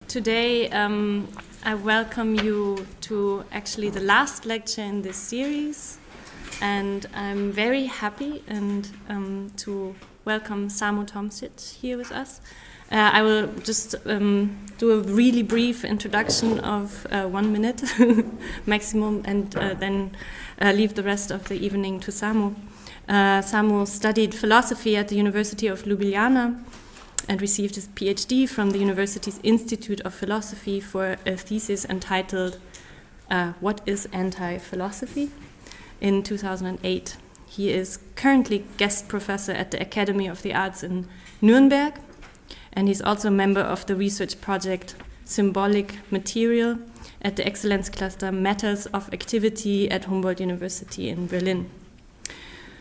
Today I welcome you to actually the last lecture in this series, and I'm very happy to welcome Samo Tomšič here with us. I will just do a really brief introduction of 1 minute maximum, and then leave the rest of the evening to Samo. Samo studied philosophy at the University of Ljubljana and received his PhD from the university's Institute of Philosophy for a thesis entitled What is Anti-Philosophy? In 2008. He is currently guest professor at the Academy of the Arts in Nürnberg, and he's also a member of the research project Symbolic Material at the Exzellenzcluster Matters of Activity at Humboldt University in Berlin.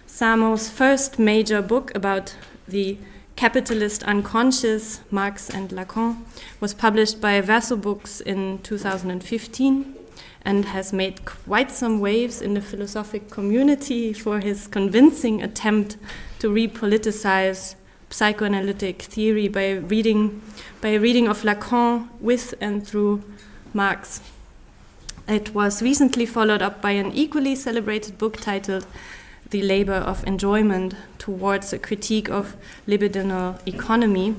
Samo's first major book about the capitalist unconscious, Marx and Lacan, was published by Verso Books in 2015 and has made quite some waves in the philosophic community for his convincing attempt to repoliticize psychoanalytic theory by a reading of Lacan with and through Marx. It was recently followed up by an equally celebrated book titled The Labor of Enjoyment Towards a Critique of Libidinal Economy,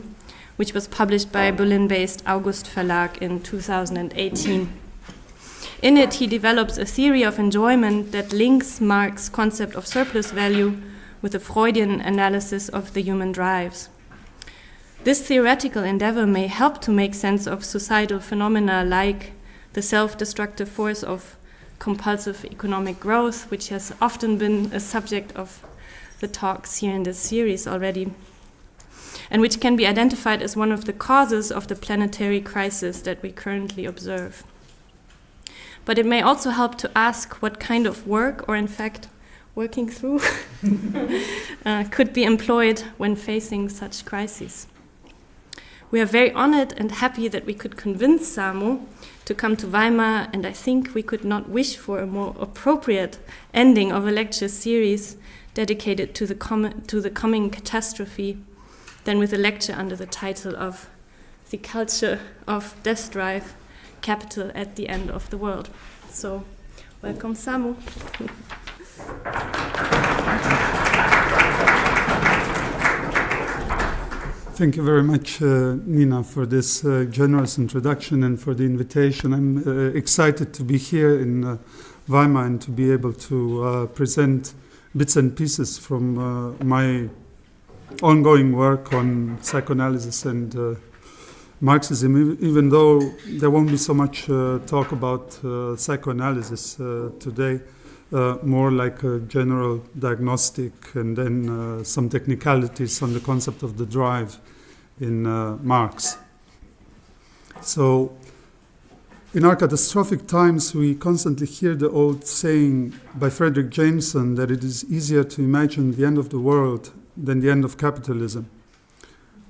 which was published by Berlin-based August Verlag in 2018. In it, he develops a theory of enjoyment that links Marx's concept of surplus value with a Freudian analysis of the human drives. This theoretical endeavor may help to make sense of societal phenomena like the self-destructive force of compulsive economic growth, which has often been a subject of the talks here in this series already, and which can be identified as one of the causes of the planetary crisis that we currently observe. But it may also help to ask what kind of work, or in fact, working through, could be employed when facing such crises. We are very honored and happy that we could convince Samo to come to Weimar, and I think we could not wish for a more appropriate ending of a lecture series dedicated to the coming catastrophe than with a lecture under the title of The Culture of Death Drive, Capital at the End of the World. So, welcome, Samo. Thank you very much, Nina, for this generous introduction and for the invitation. I'm excited to be here in Weimar and to be able to present bits and pieces from my ongoing work on psychoanalysis and Marxism, even though there won't be so much talk about psychoanalysis today, more like a general diagnostic and then some technicalities on the concept of the drive in Marx. So, in our catastrophic times, we constantly hear the old saying by Frederick Jameson that it is easier to imagine the end of the world than the end of capitalism.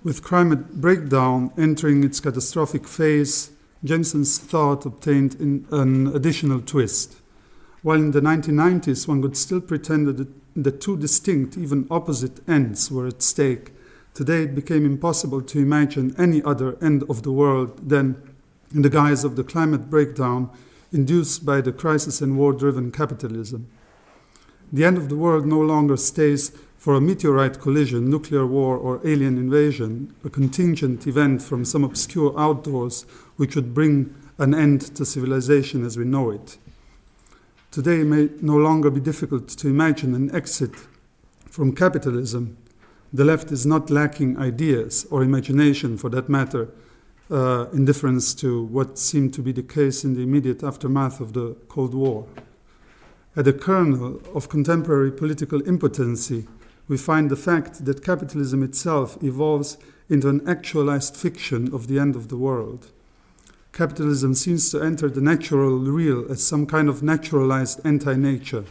With climate breakdown entering its catastrophic phase, Jameson's thought obtained an additional twist. While in the 1990s one could still pretend that the two distinct, even opposite ends were at stake, today it became impossible to imagine any other end of the world than in the guise of the climate breakdown induced by the crisis and war-driven capitalism. The end of the world no longer stays for a meteorite collision, nuclear war, or alien invasion, a contingent event from some obscure outdoors which would bring an end to civilization as we know it. Today it may no longer be difficult to imagine an exit from capitalism. The left is not lacking ideas or imagination, for that matter, in difference to what seemed to be the case in the immediate aftermath of the Cold War. At the kernel of contemporary political impotency, we find the fact that capitalism itself evolves into an actualized fiction of the end of the world. Capitalism seems to enter the natural real as some kind of naturalized anti-nature.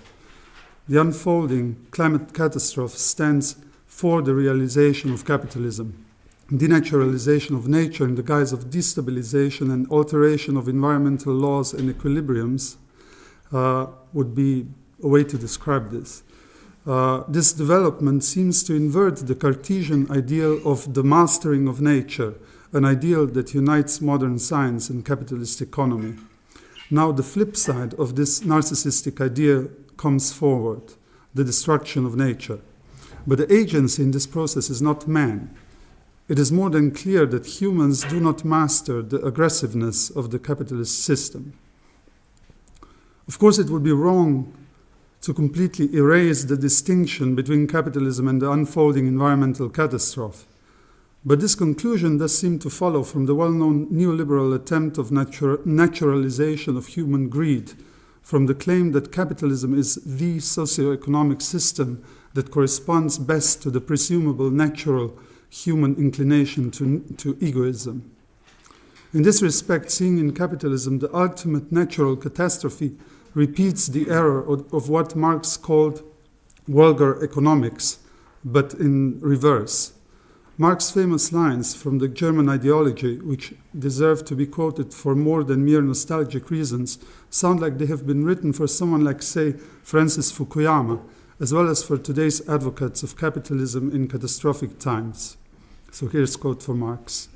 The unfolding climate catastrophe stands for the realization of capitalism. Denaturalization of nature in the guise of destabilization and alteration of environmental laws and equilibriums would be a way to describe this. This development seems to invert the Cartesian ideal of the mastering of nature, an ideal that unites modern science and capitalist economy. Now the flip side of this narcissistic ideal comes forward, the destruction of nature. But the agency in this process is not man. It is more than clear that humans do not master the aggressiveness of the capitalist system. Of course, it would be wrong to completely erase the distinction between capitalism and the unfolding environmental catastrophe. But this conclusion does seem to follow from the well-known neoliberal attempt of naturalization of human greed, from the claim that capitalism is the socio-economic system that corresponds best to the presumable natural human inclination to egoism. In this respect, seeing in capitalism the ultimate natural catastrophe repeats the error of what Marx called vulgar economics, but in reverse. Marx's famous lines from the German ideology, which deserve to be quoted for more than mere nostalgic reasons, sound like they have been written for someone like, say, Francis Fukuyama, as well as for today's advocates of capitalism in catastrophic times. So here's a quote from Marx.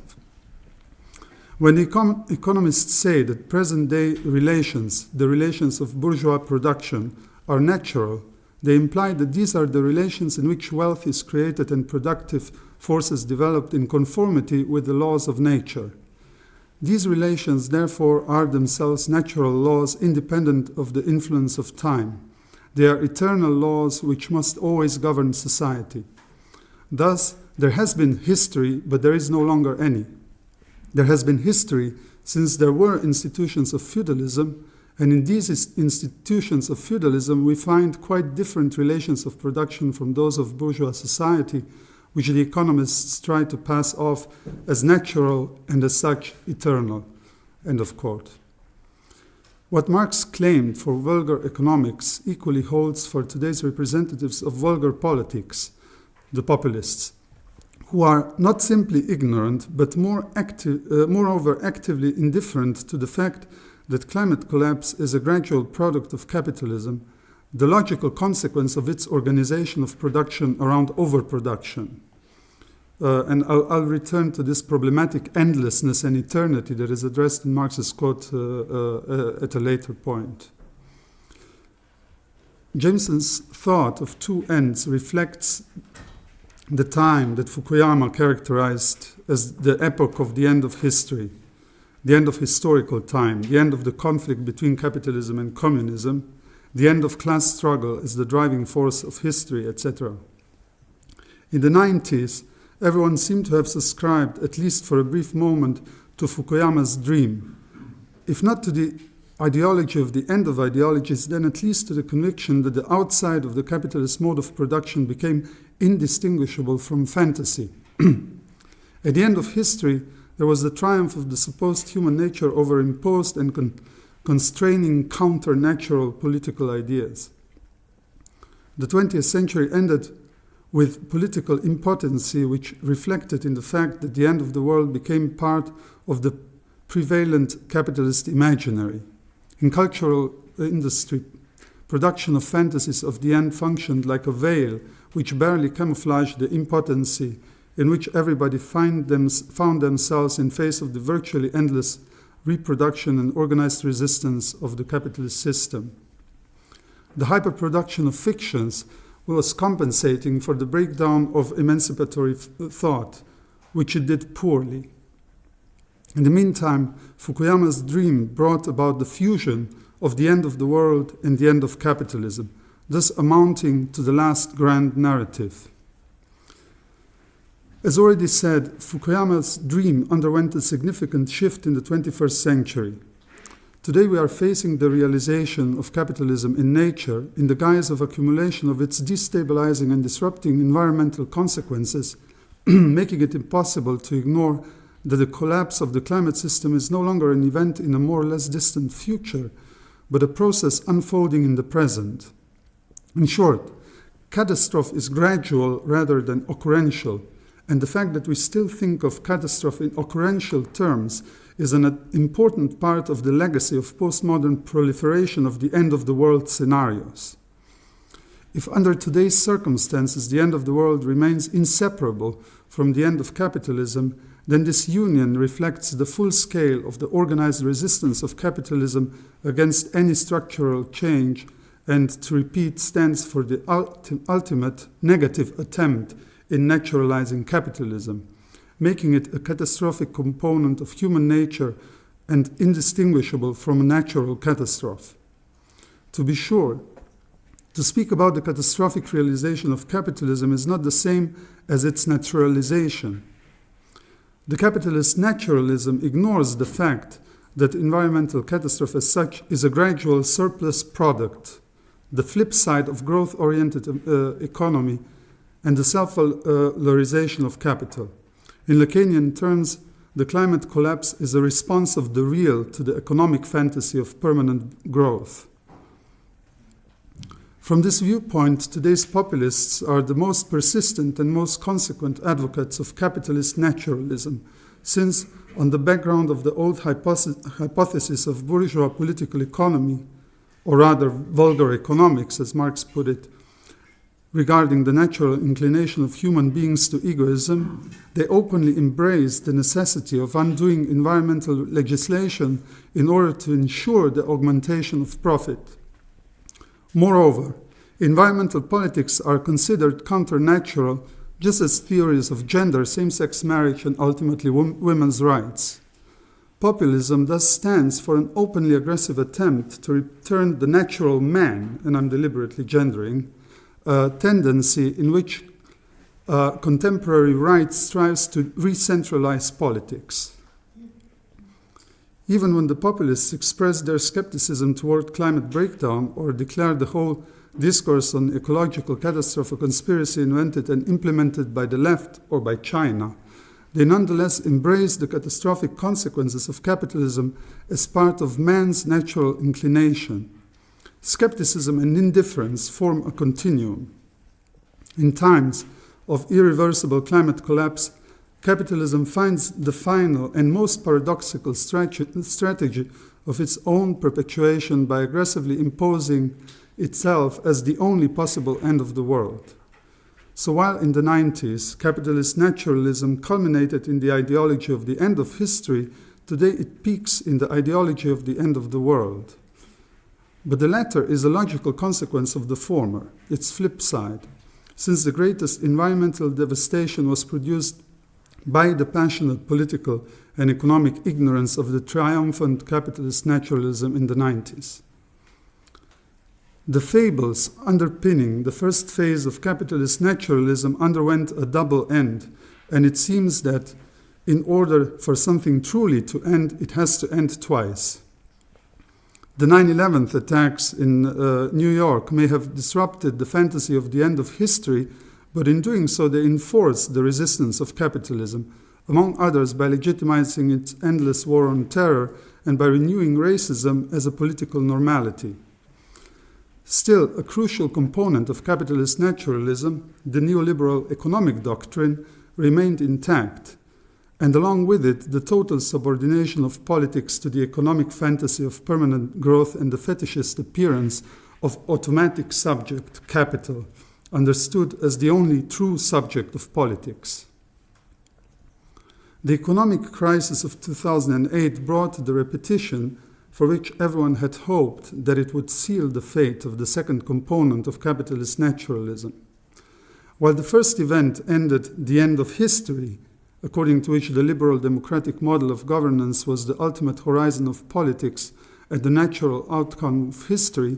When economists say that present-day relations, the relations of bourgeois production, are natural, they imply that these are the relations in which wealth is created and productive forces developed in conformity with the laws of nature. These relations, therefore, are themselves natural laws independent of the influence of time. They are eternal laws which must always govern society. Thus, there has been history, but there is no longer any. There has been history since there were institutions of feudalism, and in these institutions of feudalism we find quite different relations of production from those of bourgeois society, which the economists try to pass off as natural and as such eternal. End of quote. What Marx claimed for vulgar economics equally holds for today's representatives of vulgar politics, the populists, who are not simply ignorant, but moreover actively indifferent to the fact that climate collapse is a gradual product of capitalism, the logical consequence of its organization of production around overproduction. And I'll return to this problematic endlessness and eternity that is addressed in Marx's quote at a later point. Jameson's thought of two ends reflects the time that Fukuyama characterized as the epoch of the end of history, the end of historical time, the end of the conflict between capitalism and communism, the end of class struggle as the driving force of history, etc. In the 90s, everyone seemed to have subscribed, at least for a brief moment, to Fukuyama's dream. If not to the ideology of the end of ideologies, then at least to the conviction that the outside of the capitalist mode of production became indistinguishable from fantasy. At the end of history, there was the triumph of the supposed human nature over imposed and constraining counter-natural political ideas. The 20th century ended with political impotency, which reflected in the fact that the end of the world became part of the prevalent capitalist imaginary. In cultural industry, production of fantasies of the end functioned like a veil which barely camouflaged the impotency in which everybody found themselves in face of the virtually endless reproduction and organized resistance of the capitalist system. The hyperproduction of fictions was compensating for the breakdown of emancipatory thought, which it did poorly. In the meantime, Fukuyama's dream brought about the fusion of the end of the world and the end of capitalism, thus amounting to the last grand narrative. As already said, Fukuyama's dream underwent a significant shift in the 21st century. Today we are facing the realization of capitalism in nature in the guise of accumulation of its destabilizing and disrupting environmental consequences, making it impossible to ignore that the collapse of the climate system is no longer an event in a more or less distant future, but a process unfolding in the present. In short, catastrophe is gradual rather than occurrential, and the fact that we still think of catastrophe in occurrential terms is an important part of the legacy of postmodern proliferation of the end-of-the-world scenarios. If under today's circumstances the end of the world remains inseparable from the end of capitalism, then this union reflects the full scale of the organized resistance of capitalism against any structural change, and, to repeat, stands for the ultimate negative attempt in naturalizing capitalism, making it a catastrophic component of human nature and indistinguishable from a natural catastrophe. To be sure, to speak about the catastrophic realization of capitalism is not the same as its naturalization. The capitalist naturalism ignores the fact that environmental catastrophe as such is a gradual surplus product, the flip side of growth-oriented economy and the self-valorization of capital. In Lacanian terms, the climate collapse is a response of the real to the economic fantasy of permanent growth. From this viewpoint, today's populists are the most persistent and most consequent advocates of capitalist naturalism, since, on the background of the old hypothesis of bourgeois political economy, or rather vulgar economics, as Marx put it, regarding the natural inclination of human beings to egoism, they openly embrace the necessity of undoing environmental legislation in order to ensure the augmentation of profit. Moreover, environmental politics are considered counter-natural, just as theories of gender, same-sex marriage, and ultimately women's rights. Populism thus stands for an openly aggressive attempt to return the natural man, and I'm deliberately gendering, tendency in which contemporary right strives to re-centralize politics. Even when the populists express their skepticism toward climate breakdown or declare the whole discourse on ecological catastrophe a conspiracy invented and implemented by the left or by China, they nonetheless embrace the catastrophic consequences of capitalism as part of man's natural inclination. Skepticism and indifference form a continuum. In times of irreversible climate collapse, capitalism finds the final and most paradoxical strategy of its own perpetuation by aggressively imposing itself as the only possible end of the world. So while in the 90s, capitalist naturalism culminated in the ideology of the end of history, today it peaks in the ideology of the end of the world. But the latter is a logical consequence of the former, its flip side, since the greatest environmental devastation was produced by the passionate political and economic ignorance of the triumphant capitalist naturalism in the 90s. The fables underpinning the first phase of capitalist naturalism underwent a double end, and it seems that in order for something truly to end, it has to end twice. The 9/11 attacks in New York may have disrupted the fantasy of the end of history, but in doing so they enforced the resistance of capitalism, among others by legitimizing its endless war on terror and by renewing racism as a political normality. Still, a crucial component of capitalist naturalism, the neoliberal economic doctrine, remained intact, and along with it, the total subordination of politics to the economic fantasy of permanent growth and the fetishist appearance of automatic subject, capital, understood as the only true subject of politics. The economic crisis of 2008 brought the repetition for which everyone had hoped that it would seal the fate of the second component of capitalist naturalism. While the first event ended the end of history, according to which the liberal democratic model of governance was the ultimate horizon of politics and the natural outcome of history,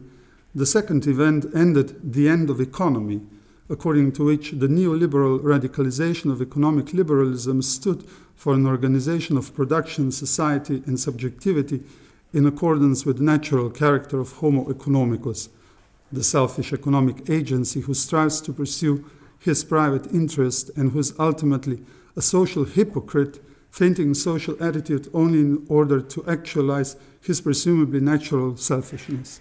the second event ended the end of economy, according to which the neoliberal radicalization of economic liberalism stood for an organization of production, society, and subjectivity in accordance with the natural character of Homo economicus, the selfish economic agency who strives to pursue his private interest and who is ultimately a social hypocrite, feigning social attitude only in order to actualize his presumably natural selfishness.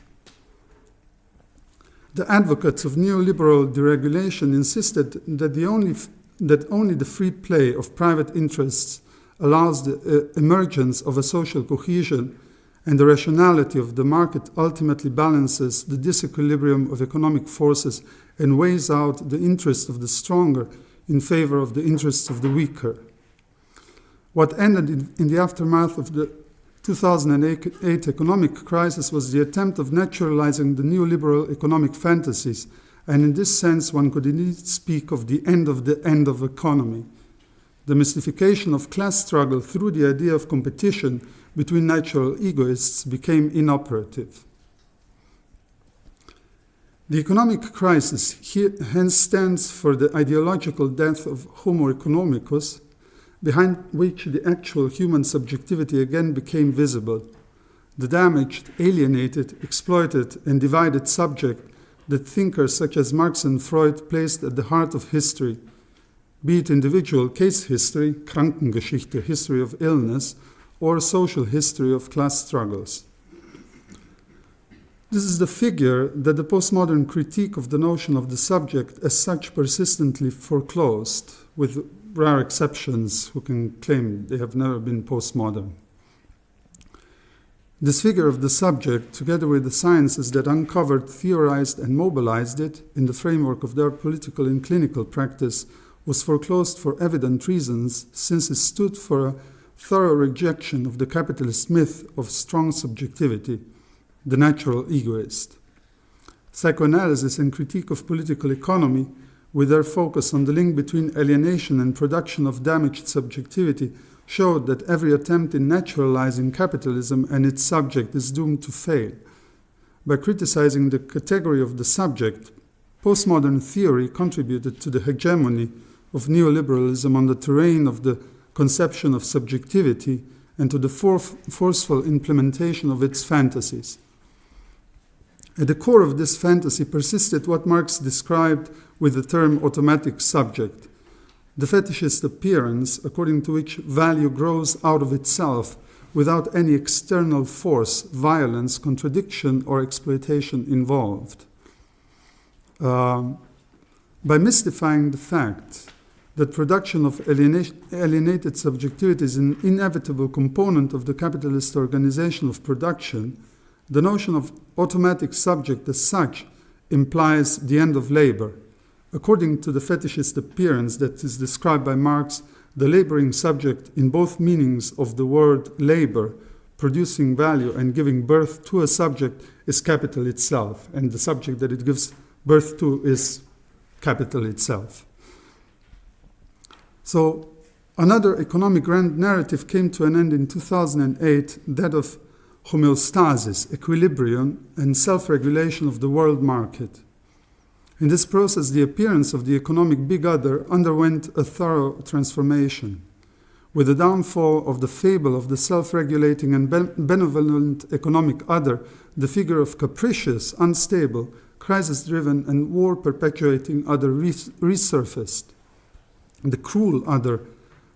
The advocates of neoliberal deregulation insisted that only the free play of private interests allows the emergence of a social cohesion, and the rationality of the market ultimately balances the disequilibrium of economic forces and weighs out the interests of the stronger in favor of the interests of the weaker. What ended in the aftermath of the 2008 economic crisis was the attempt of naturalizing the neoliberal economic fantasies, and in this sense one could indeed speak of the end of economy. The mystification of class struggle through the idea of competition between natural egoists became inoperative. The economic crisis hence stands for the ideological death of Homo economicus, behind which the actual human subjectivity again became visible. The damaged, alienated, exploited, and divided subject that thinkers such as Marx and Freud placed at the heart of history, be it individual case history, Krankengeschichte, history of illness, or social history of class struggles. This is the figure that the postmodern critique of the notion of the subject as such persistently foreclosed, with rare exceptions who can claim they have never been postmodern. This figure of the subject, together with the sciences that uncovered, theorized, and mobilized it in the framework of their political and clinical practice, was foreclosed for evident reasons, since it stood for a thorough rejection of the capitalist myth of strong subjectivity, the natural egoist. Psychoanalysis and critique of political economy, with their focus on the link between alienation and production of damaged subjectivity, showed that every attempt in naturalizing capitalism and its subject is doomed to fail. By criticizing the category of the subject, postmodern theory contributed to the hegemony of neoliberalism on the terrain of the conception of subjectivity and to the forceful implementation of its fantasies. At the core of this fantasy persisted what Marx described with the term automatic subject, the fetishist appearance according to which value grows out of itself without any external force, violence, contradiction, or exploitation involved. By mystifying the fact that production of alienated subjectivity is an inevitable component of the capitalist organization of production, the notion of automatic subject as such implies the end of labor. According to the fetishist appearance that is described by Marx, the laboring subject in both meanings of the word labor, producing value and giving birth to a subject, is capital itself, and the subject that it gives birth to is capital itself. So another economic grand narrative came to an end in 2008, that of homeostasis, equilibrium, and self-regulation of the world market. In this process, the appearance of the economic big other underwent a thorough transformation. With the downfall of the fable of the self-regulating and benevolent economic other, the figure of capricious, unstable, crisis-driven, and war-perpetuating other resurfaced. The cruel other,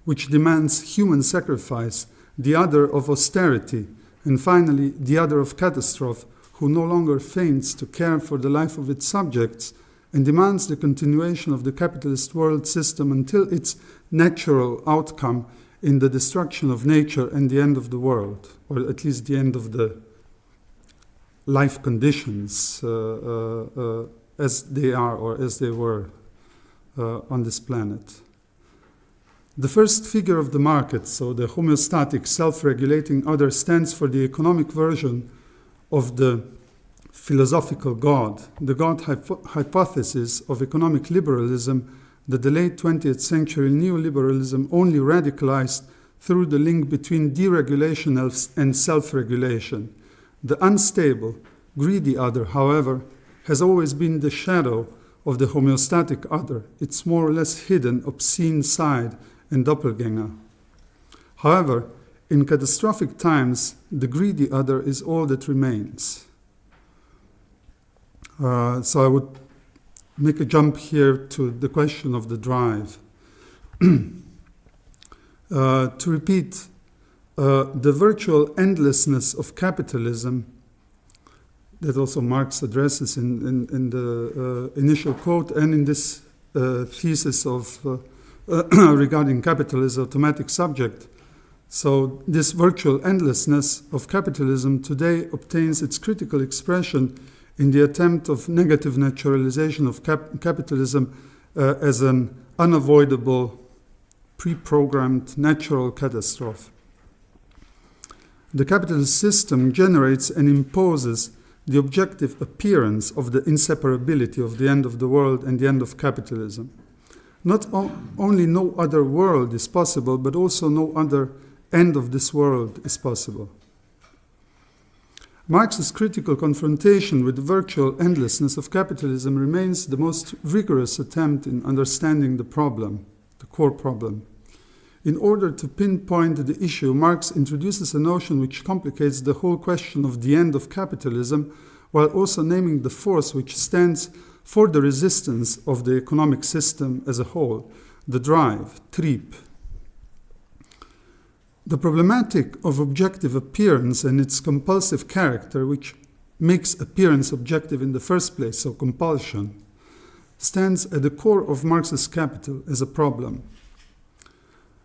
which demands human sacrifice, the other of austerity, and finally, the other of catastrophe, who no longer feigns to care for the life of its subjects and demands the continuation of the capitalist world system until its natural outcome in the destruction of nature and the end of the world, or at least the end of the life conditions as they are or as they were on this planet. The first figure of the market, so the homeostatic, self-regulating other, stands for the economic version of the philosophical God, the God hypothesis of economic liberalism that the late 20th century neoliberalism only radicalized through the link between deregulation and self-regulation. The unstable, greedy other, however, has always been the shadow of the homeostatic other, its more or less hidden, obscene side and doppelganger. However, in catastrophic times, the greedy other is all that remains. So I would make a jump here to the question of the drive. To repeat, the virtual endlessness of capitalism that also Marx addresses in the initial quote and in this thesis of regarding capital as automatic subject. So this virtual endlessness of capitalism today obtains its critical expression in the attempt of negative naturalization of capitalism as an unavoidable pre-programmed natural catastrophe. The capitalist system generates and imposes the objective appearance of the inseparability of the end of the world and the end of capitalism. Not only no other world is possible, but also no other end of this world is possible. Marx's critical confrontation with the virtual endlessness of capitalism remains the most rigorous attempt in understanding the problem, the core problem. In order to pinpoint the issue, Marx introduces a notion which complicates the whole question of the end of capitalism, while also naming the force which stands for the resistance of the economic system as a whole, the drive, Trieb. The problematic of objective appearance and its compulsive character, which makes appearance objective in the first place, so compulsion, stands at the core of Marx's Capital as a problem.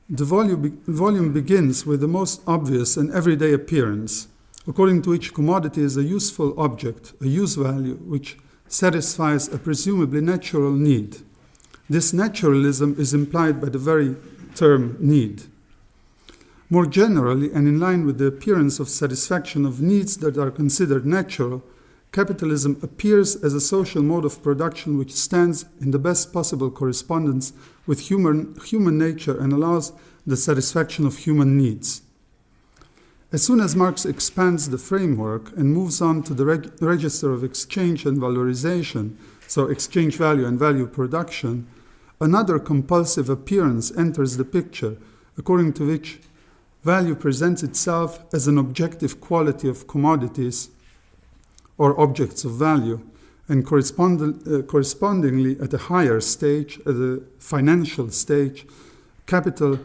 The volume begins with the most obvious and everyday appearance, according to which commodity is a useful object, a use value, which satisfies a presumably natural need. This naturalism is implied by the very term need. More generally, and in line with the appearance of satisfaction of needs that are considered natural, capitalism appears as a social mode of production which stands in the best possible correspondence with human nature and allows the satisfaction of human needs. As soon as Marx expands the framework and moves on to the register of exchange and valorization, so exchange value and value production, another compulsive appearance enters the picture, according to which value presents itself as an objective quality of commodities or objects of value, and correspondingly at a higher stage, at the financial stage, capital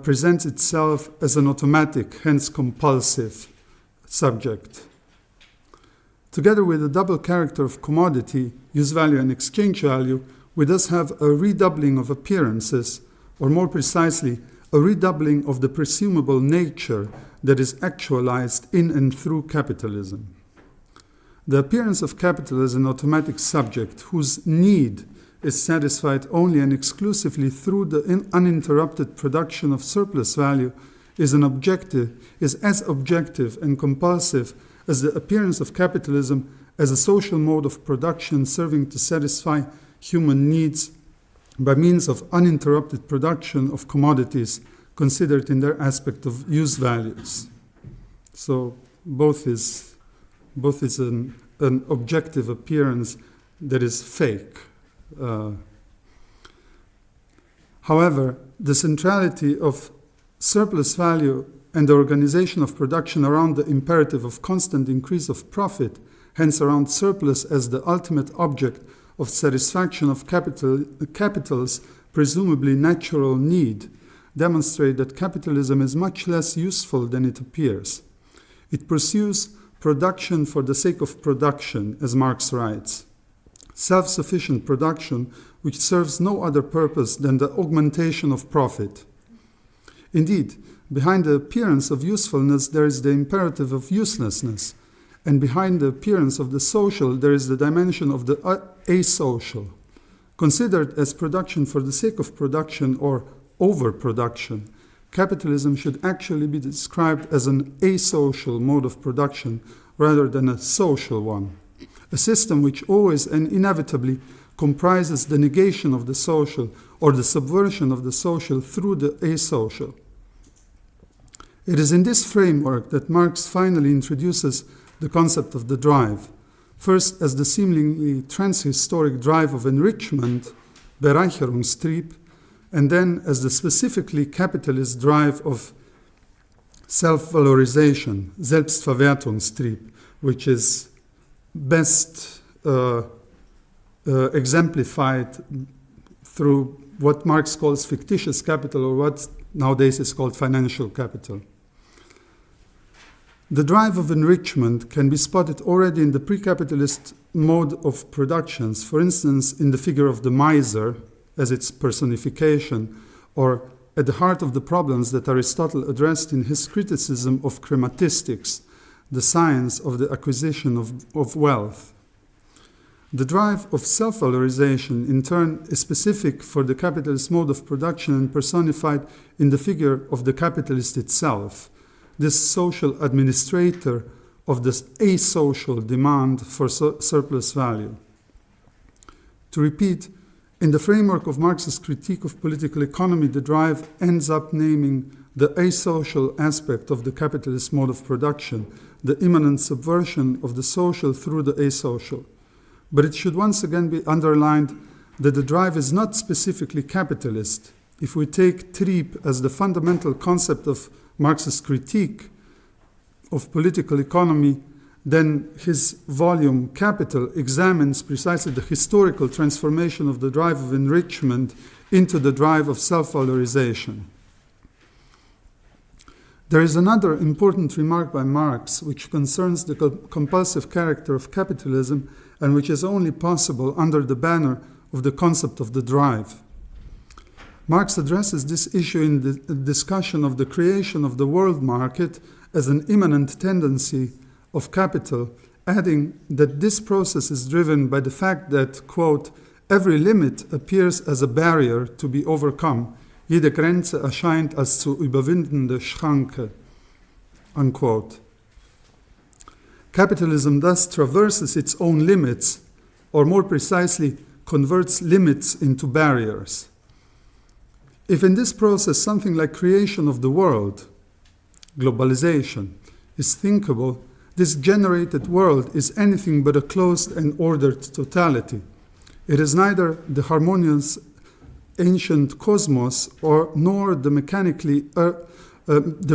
presents itself as an automatic, hence compulsive, subject. Together with the double character of commodity, use value and exchange value, we thus have a redoubling of appearances, or more precisely, a redoubling of the presumable nature that is actualized in and through capitalism. The appearance of capital as an automatic subject whose need is satisfied only and exclusively through the uninterrupted production of surplus value is as objective and compulsive as the appearance of capitalism as a social mode of production serving to satisfy human needs by means of uninterrupted production of commodities considered in their aspect of use values. So both is an objective appearance that is fake. However, the centrality of surplus value and the organization of production around the imperative of constant increase of profit, hence around surplus as the ultimate object of satisfaction of capital's presumably natural need, demonstrate that capitalism is much less useful than it appears. It pursues production for the sake of production, as Marx writes. Self-sufficient production which serves no other purpose than the augmentation of profit. Indeed, behind the appearance of usefulness there is the imperative of uselessness, and behind the appearance of the social there is the dimension of the asocial. Considered as production for the sake of production or overproduction, capitalism should actually be described as an asocial mode of production rather than a social one, a system which always and inevitably comprises the negation of the social or the subversion of the social through the asocial. It is in this framework that Marx finally introduces the concept of the drive, first as the seemingly transhistoric drive of enrichment, Bereicherungstrieb, and then as the specifically capitalist drive of self-valorization, Selbstverwertungstrieb, which is best exemplified through what Marx calls fictitious capital, or what nowadays is called financial capital. The drive of enrichment can be spotted already in the pre-capitalist mode of productions, for instance, in the figure of the miser as its personification, or at the heart of the problems that Aristotle addressed in his criticism of chrematistics, the science of the acquisition of wealth. The drive of self-valorization, in turn, is specific for the capitalist mode of production and personified in the figure of the capitalist itself, this social administrator of this asocial demand for surplus value. To repeat, in the framework of Marx's critique of political economy, the drive ends up naming the asocial aspect of the capitalist mode of production, the immanent subversion of the social through the asocial. But it should once again be underlined that the drive is not specifically capitalist. If we take Trieb as the fundamental concept of Marx's critique of political economy, then his volume Capital examines precisely the historical transformation of the drive of enrichment into the drive of self-valorization. There is another important remark by Marx which concerns the compulsive character of capitalism and which is only possible under the banner of the concept of the drive. Marx addresses this issue in the discussion of the creation of the world market as an immanent tendency of capital, adding that this process is driven by the fact that, quote, every limit appears as a barrier to be overcome. Jede Grenze erscheint als zu überwindende Schranke, unquote. Capitalism thus traverses its own limits, or more precisely, converts limits into barriers. If in this process something like creation of the world, globalization, is thinkable, this generated world is anything but a closed and ordered totality. It is neither the harmonious ancient cosmos nor the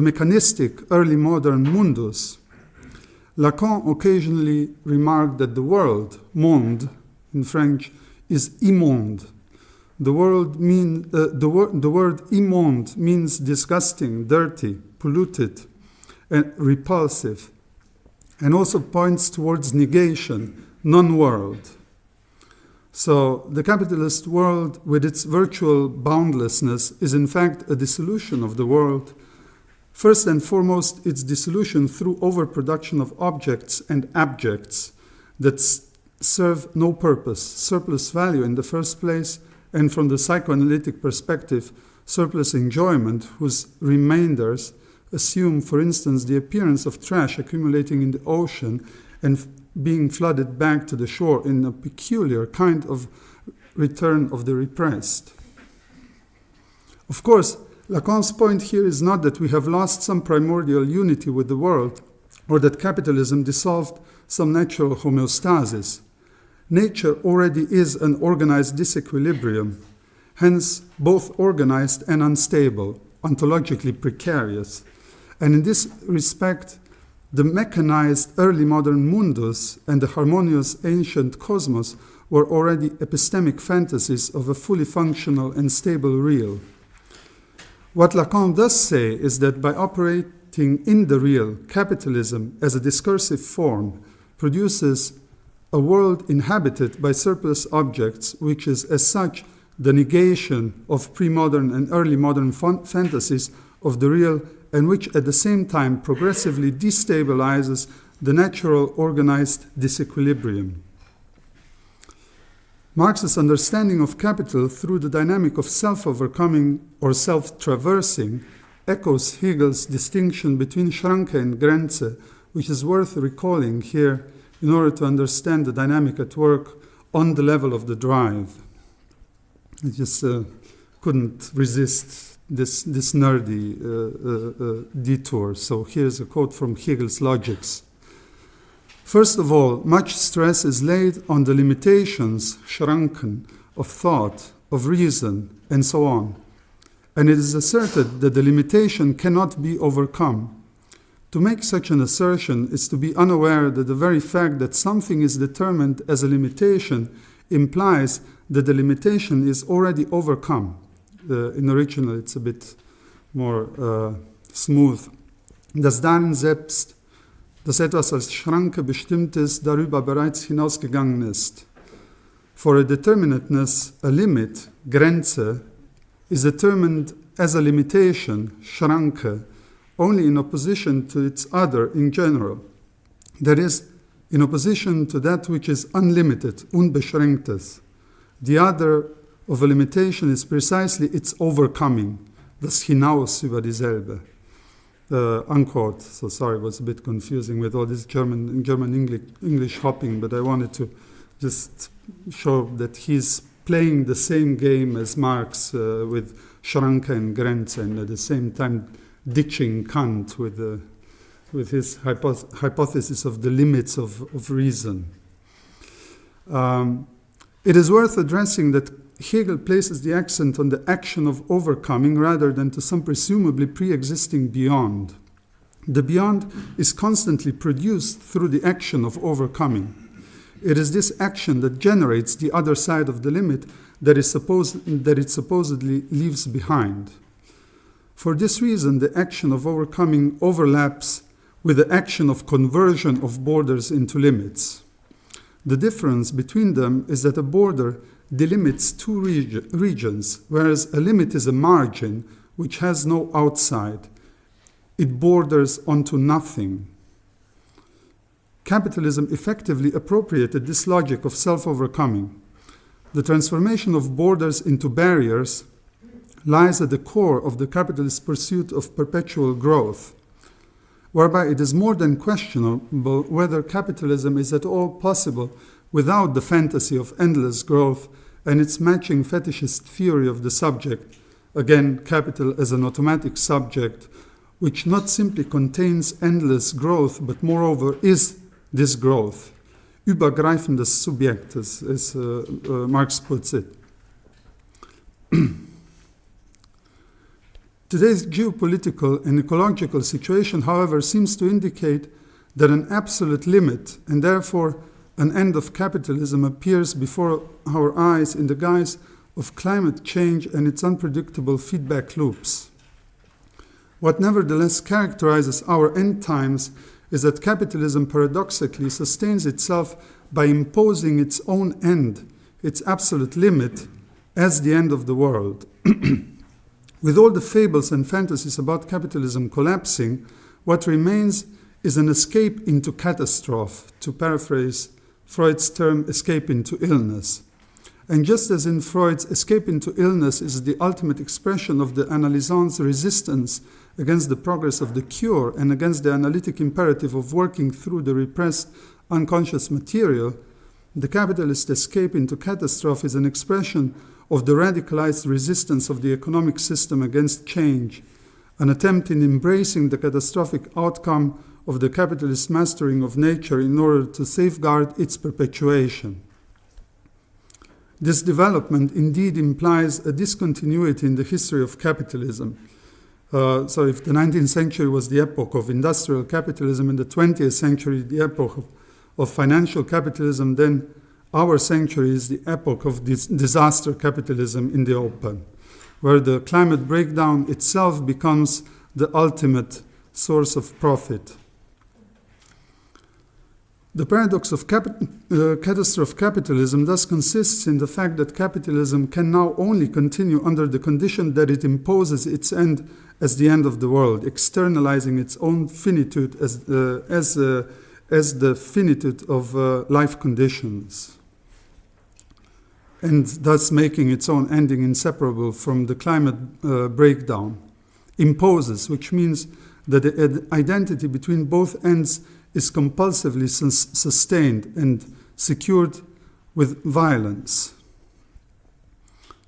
mechanistic early modern mundus. Lacan occasionally remarked that the world, monde in French, is immonde. The word immonde means disgusting, dirty, polluted, and repulsive, and also points towards negation, non-world. So the capitalist world, with its virtual boundlessness, is in fact a dissolution of the world. First and foremost, its dissolution through overproduction of objects and abjects that serve no purpose, surplus value in the first place, and from the psychoanalytic perspective, surplus enjoyment, whose remainders assume, for instance, the appearance of trash accumulating in the ocean and being flooded back to the shore in a peculiar kind of return of the repressed. Of course, Lacan's point here is not that we have lost some primordial unity with the world or that capitalism dissolved some natural homeostasis. Nature already is an organized disequilibrium, hence both organized and unstable, ontologically precarious. And in this respect, the mechanized early modern mundus and the harmonious ancient cosmos were already epistemic fantasies of a fully functional and stable real. What Lacan does say is that by operating in the real, capitalism as a discursive form produces a world inhabited by surplus objects, which is as such the negation of pre-modern and early modern fantasies of the real, and which at the same time progressively destabilizes the natural organized disequilibrium. Marx's understanding of capital through the dynamic of self-overcoming or self-traversing echoes Hegel's distinction between Schranke and Grenze, which is worth recalling here in order to understand the dynamic at work on the level of the drive. I just couldn't resist this nerdy detour. So here's a quote from Hegel's Logics. First of all, much stress is laid on the limitations, Schranken, of thought, of reason, and so on. And it is asserted that the limitation cannot be overcome. To make such an assertion is to be unaware that the very fact that something is determined as a limitation implies that the limitation is already overcome. In original, it's a bit more smooth. Das Dasein selbst, dass etwas als Schranke bestimmt ist, darüber bereits hinausgegangen ist. For a determinateness, a limit, Grenze, is determined as a limitation, Schranke, only in opposition to its other in general. That is, in opposition to that which is unlimited, unbeschränktes. The other of a limitation is precisely its overcoming, das Hinaus über dieselbe. Unquote. So sorry, it was a bit confusing with all this German English hopping, but I wanted to just show that he's playing the same game as Marx with Schranke and Grenze, and at the same time ditching Kant with his hypothesis of the limits of reason. It is worth addressing that Hegel places the accent on the action of overcoming rather than to some presumably pre-existing beyond. The beyond is constantly produced through the action of overcoming. It is this action that generates the other side of the limit that it supposedly leaves behind. For this reason, the action of overcoming overlaps with the action of conversion of borders into limits. The difference between them is that a border delimits two regions, whereas a limit is a margin which has no outside. It borders onto nothing. Capitalism effectively appropriated this logic of self-overcoming. The transformation of borders into barriers lies at the core of the capitalist pursuit of perpetual growth, whereby it is more than questionable whether capitalism is at all possible without the fantasy of endless growth and its matching fetishist theory of the subject, again, capital as an automatic subject, which not simply contains endless growth, but moreover is this growth, übergreifendes Subjekt, as Marx puts it. Today's geopolitical and ecological situation, however, seems to indicate that an absolute limit, and therefore an end of capitalism, appears before our eyes in the guise of climate change and its unpredictable feedback loops. What nevertheless characterizes our end times is that capitalism paradoxically sustains itself by imposing its own end, its absolute limit, as the end of the world. With all the fables and fantasies about capitalism collapsing, what remains is an escape into catastrophe, to paraphrase Freud's term, escape into illness. And just as in Freud's escape into illness is the ultimate expression of the analysant's resistance against the progress of the cure and against the analytic imperative of working through the repressed unconscious material, the capitalist escape into catastrophe is an expression of the radicalized resistance of the economic system against change, an attempt in embracing the catastrophic outcome of the capitalist mastering of nature in order to safeguard its perpetuation. This development indeed implies a discontinuity in the history of capitalism. So if the 19th century was the epoch of industrial capitalism and the 20th century the epoch of financial capitalism, then our century is the epoch of this disaster capitalism in the open, where the climate breakdown itself becomes the ultimate source of profit. The paradox of catastrophe capitalism thus consists in the fact that capitalism can now only continue under the condition that it imposes its end as the end of the world, externalizing its own finitude as the finitude of life conditions, and thus making its own ending inseparable from the climate breakdown. Imposes, which means that the identity between both ends is compulsively sustained and secured with violence.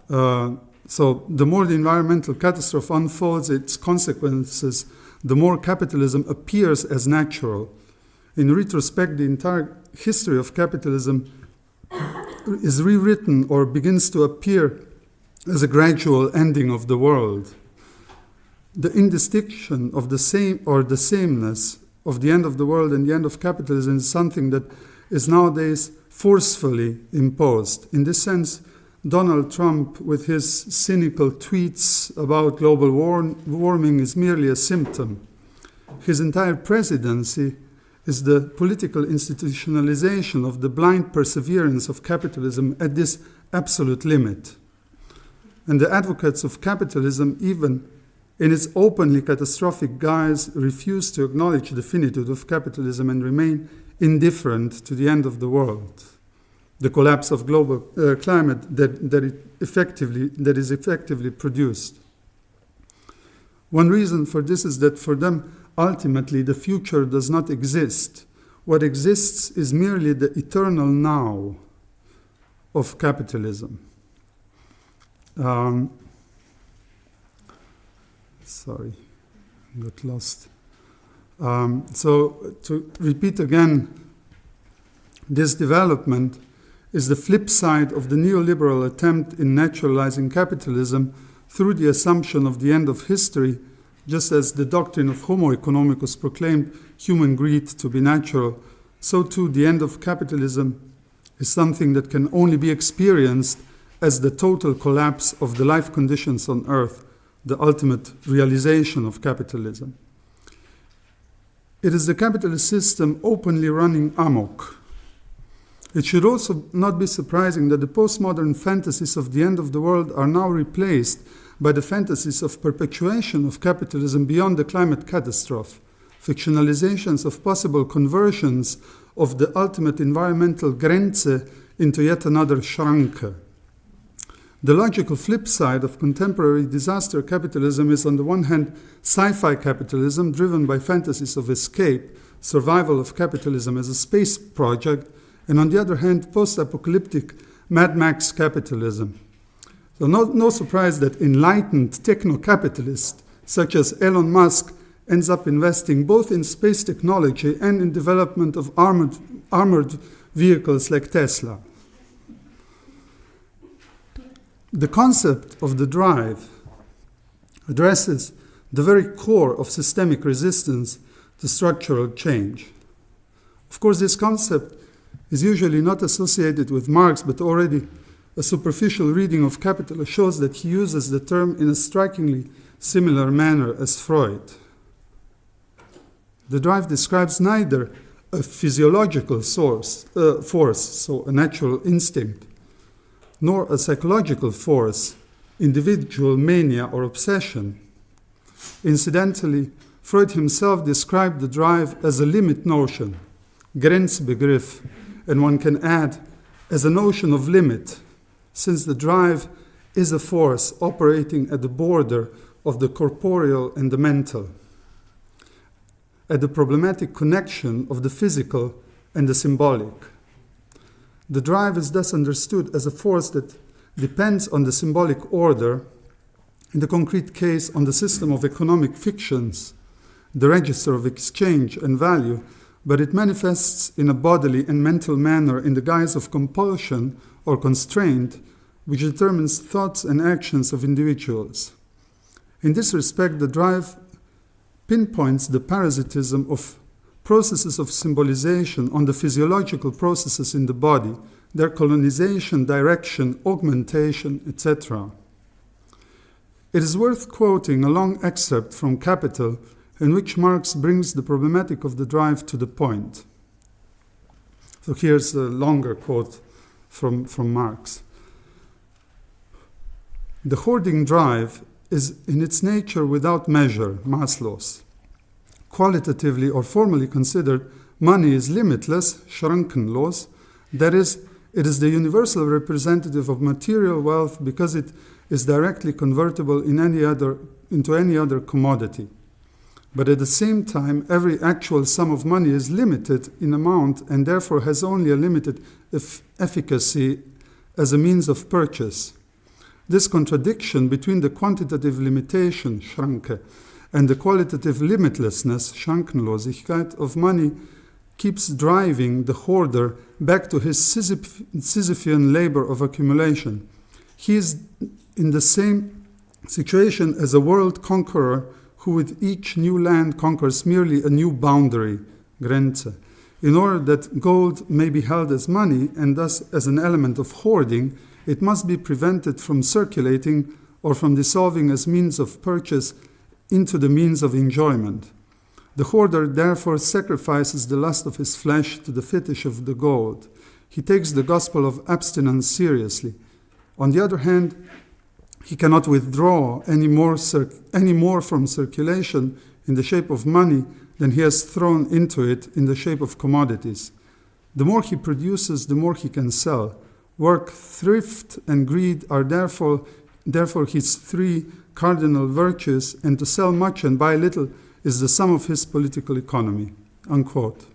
So the more the environmental catastrophe unfolds its consequences, the more capitalism appears as natural. In retrospect, the entire history of capitalism is rewritten or begins to appear as a gradual ending of the world. The indistinction of the same or the sameness of the end of the world and the end of capitalism is something that is nowadays forcefully imposed. In this sense, Donald Trump, with his cynical tweets about global warming, is merely a symptom. His entire presidency is the political institutionalization of the blind perseverance of capitalism at this absolute limit. And the advocates of capitalism, even in its openly catastrophic guise, refuse to acknowledge the finitude of capitalism and remain indifferent to the end of the world, the collapse of global climate that is effectively produced. One reason for this is that for them, ultimately, the future does not exist. What exists is merely the eternal now of capitalism. Sorry, got lost. So to repeat again, this development is the flip side of the neoliberal attempt in naturalizing capitalism through the assumption of the end of history, just as the doctrine of Homo economicus proclaimed human greed to be natural, so too the end of capitalism is something that can only be experienced as the total collapse of the life conditions on Earth, the ultimate realization of capitalism. It is the capitalist system openly running amok. It should also not be surprising that the postmodern fantasies of the end of the world are now replaced by the fantasies of perpetuation of capitalism beyond the climate catastrophe, fictionalizations of possible conversions of the ultimate environmental Grenze into yet another Schranke. The logical flip side of contemporary disaster capitalism is, on the one hand, sci-fi capitalism driven by fantasies of escape, survival of capitalism as a space project, and on the other hand, post-apocalyptic Mad Max capitalism. So no surprise that enlightened techno-capitalists such as Elon Musk ends up investing both in space technology and in development of armored vehicles like Tesla. The concept of the drive addresses the very core of systemic resistance to structural change. Of course, this concept is usually not associated with Marx, but already a superficial reading of Capital shows that he uses the term in a strikingly similar manner as Freud. The drive describes neither a physiological force, so a natural instinct, nor a psychological force, individual mania or obsession. Incidentally, Freud himself described the drive as a limit notion, Grenzbegriff, and one can add, as a notion of limit, since the drive is a force operating at the border of the corporeal and the mental, at the problematic connection of the physical and the symbolic. The drive is thus understood as a force that depends on the symbolic order, in the concrete case on the system of economic fictions, the register of exchange and value, but it manifests in a bodily and mental manner in the guise of compulsion or constraint, which determines thoughts and actions of individuals. In this respect, the drive pinpoints the parasitism of processes of symbolization on the physiological processes in the body, their colonization, direction, augmentation, etc. It is worth quoting a long excerpt from Capital in which Marx brings the problematic of the drive to the point. So here's a longer quote from Marx. The hoarding drive is in its nature without measure, maßlos. Qualitatively or formally considered, money is limitless, schrankenlos. That is, it is the universal representative of material wealth because it is directly convertible into any other commodity. But at the same time, every actual sum of money is limited in amount and therefore has only a limited efficacy as a means of purchase. This contradiction between the quantitative limitation, Schranke, and the qualitative limitlessness, Schrankenlosigkeit, of money keeps driving the hoarder back to his Sisyphean labor of accumulation. He is in the same situation as a world conqueror who with each new land conquers merely a new boundary, Grenze. In order that gold may be held as money and thus as an element of hoarding, it must be prevented from circulating or from dissolving as means of purchase into the means of enjoyment. The hoarder therefore sacrifices the lust of his flesh to the fetish of the gold. He takes the gospel of abstinence seriously. On the other hand, he cannot withdraw any more from circulation in the shape of money than he has thrown into it in the shape of commodities. The more he produces, the more he can sell. Work, thrift, and greed are therefore his three cardinal virtues, and to sell much and buy little is the sum of his political economy." Unquote.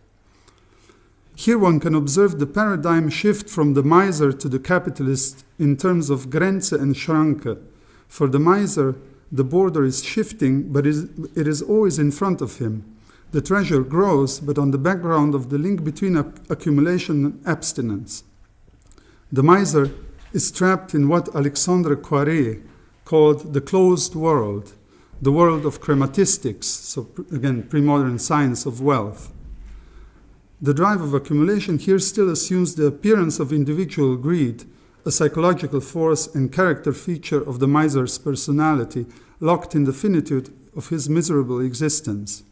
Here one can observe the paradigm shift from the miser to the capitalist in terms of Grenze and Schranke. For the miser, the border is shifting, but it is always in front of him. The treasure grows, but on the background of the link between accumulation and abstinence. The miser is trapped in what Alexandre Coiré called the closed world, the world of chrematistics, so again, pre-modern science of wealth. The drive of accumulation here still assumes the appearance of individual greed, a psychological force and character feature of the miser's personality, locked in the finitude of his miserable existence.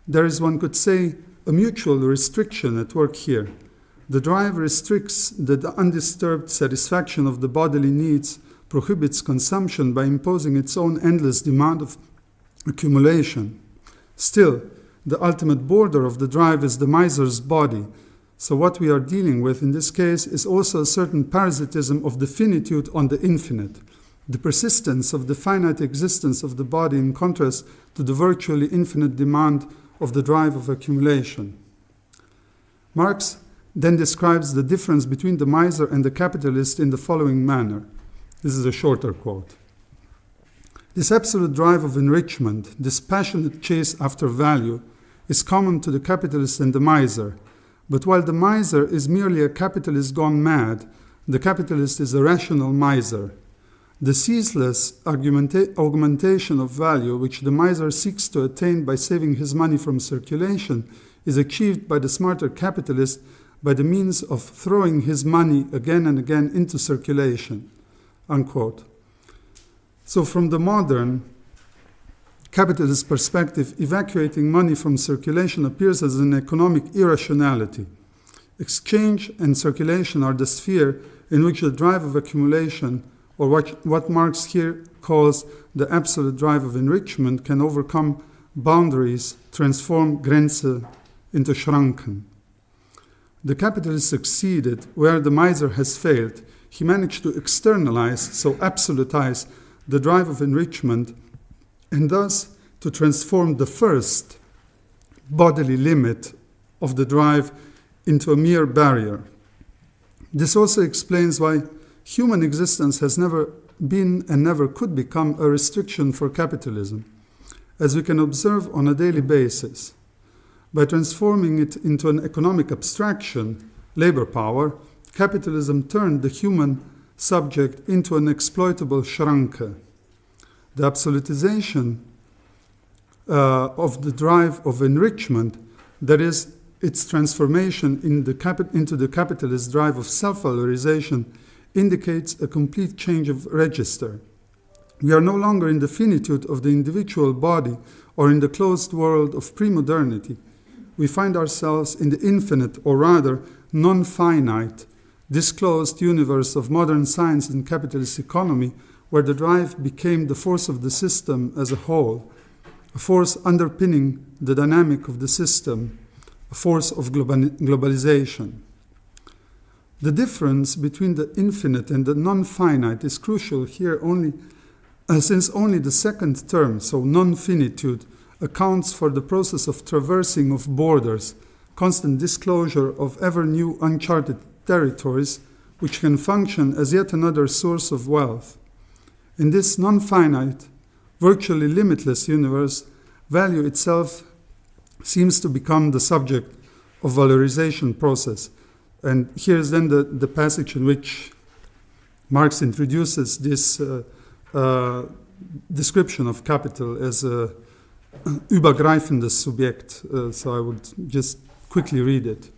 There is, one could say, a mutual restriction at work here. The drive restricts the undisturbed satisfaction of the bodily needs, prohibits consumption by imposing its own endless demand of accumulation. Still, the ultimate border of the drive is the miser's body. So what we are dealing with in this case is also a certain parasitism of the finitude on the infinite, the persistence of the finite existence of the body in contrast to the virtually infinite demand of the drive of accumulation. Marx then describes the difference between the miser and the capitalist in the following manner. This is a shorter quote. "This absolute drive of enrichment, this passionate chase after value, is common to the capitalist and the miser. But while the miser is merely a capitalist gone mad, the capitalist is a rational miser. The ceaseless augmentation of value, which the miser seeks to attain by saving his money from circulation, is achieved by the smarter capitalist by the means of throwing his money again and again into circulation." Unquote. So from the modern capitalist perspective, evacuating money from circulation appears as an economic irrationality. Exchange and circulation are the sphere in which the drive of accumulation, or what Marx here calls the absolute drive of enrichment, can overcome boundaries, transform Grenze into Schranken. The capitalist succeeded where the miser has failed. He managed to externalize, so absolutize, the drive of enrichment, and thus to transform the first bodily limit of the drive into a mere barrier. This also explains why human existence has never been and never could become a restriction for capitalism, as we can observe on a daily basis. By transforming it into an economic abstraction, labor power, capitalism turned the human subject into an exploitable Schranke. The absolutization of the drive of enrichment, that is, its transformation into the capitalist drive of self-valorization, indicates a complete change of register. We are no longer in the finitude of the individual body or in the closed world of pre-modernity. We find ourselves in the infinite, or rather non-finite, disclosed universe of modern science and capitalist economy, where the drive became the force of the system as a whole, a force underpinning the dynamic of the system, a force of globalization. The difference between the infinite and the non-finite is crucial here since only the second term, so non-finitude, accounts for the process of traversing of borders, constant disclosure of ever-new uncharted territories, which can function as yet another source of wealth. In this non-finite, virtually limitless universe, value itself seems to become the subject of valorization process. And here's then the passage in which Marx introduces this description of capital as a übergreifendes Subjekt. So I would just quickly read it.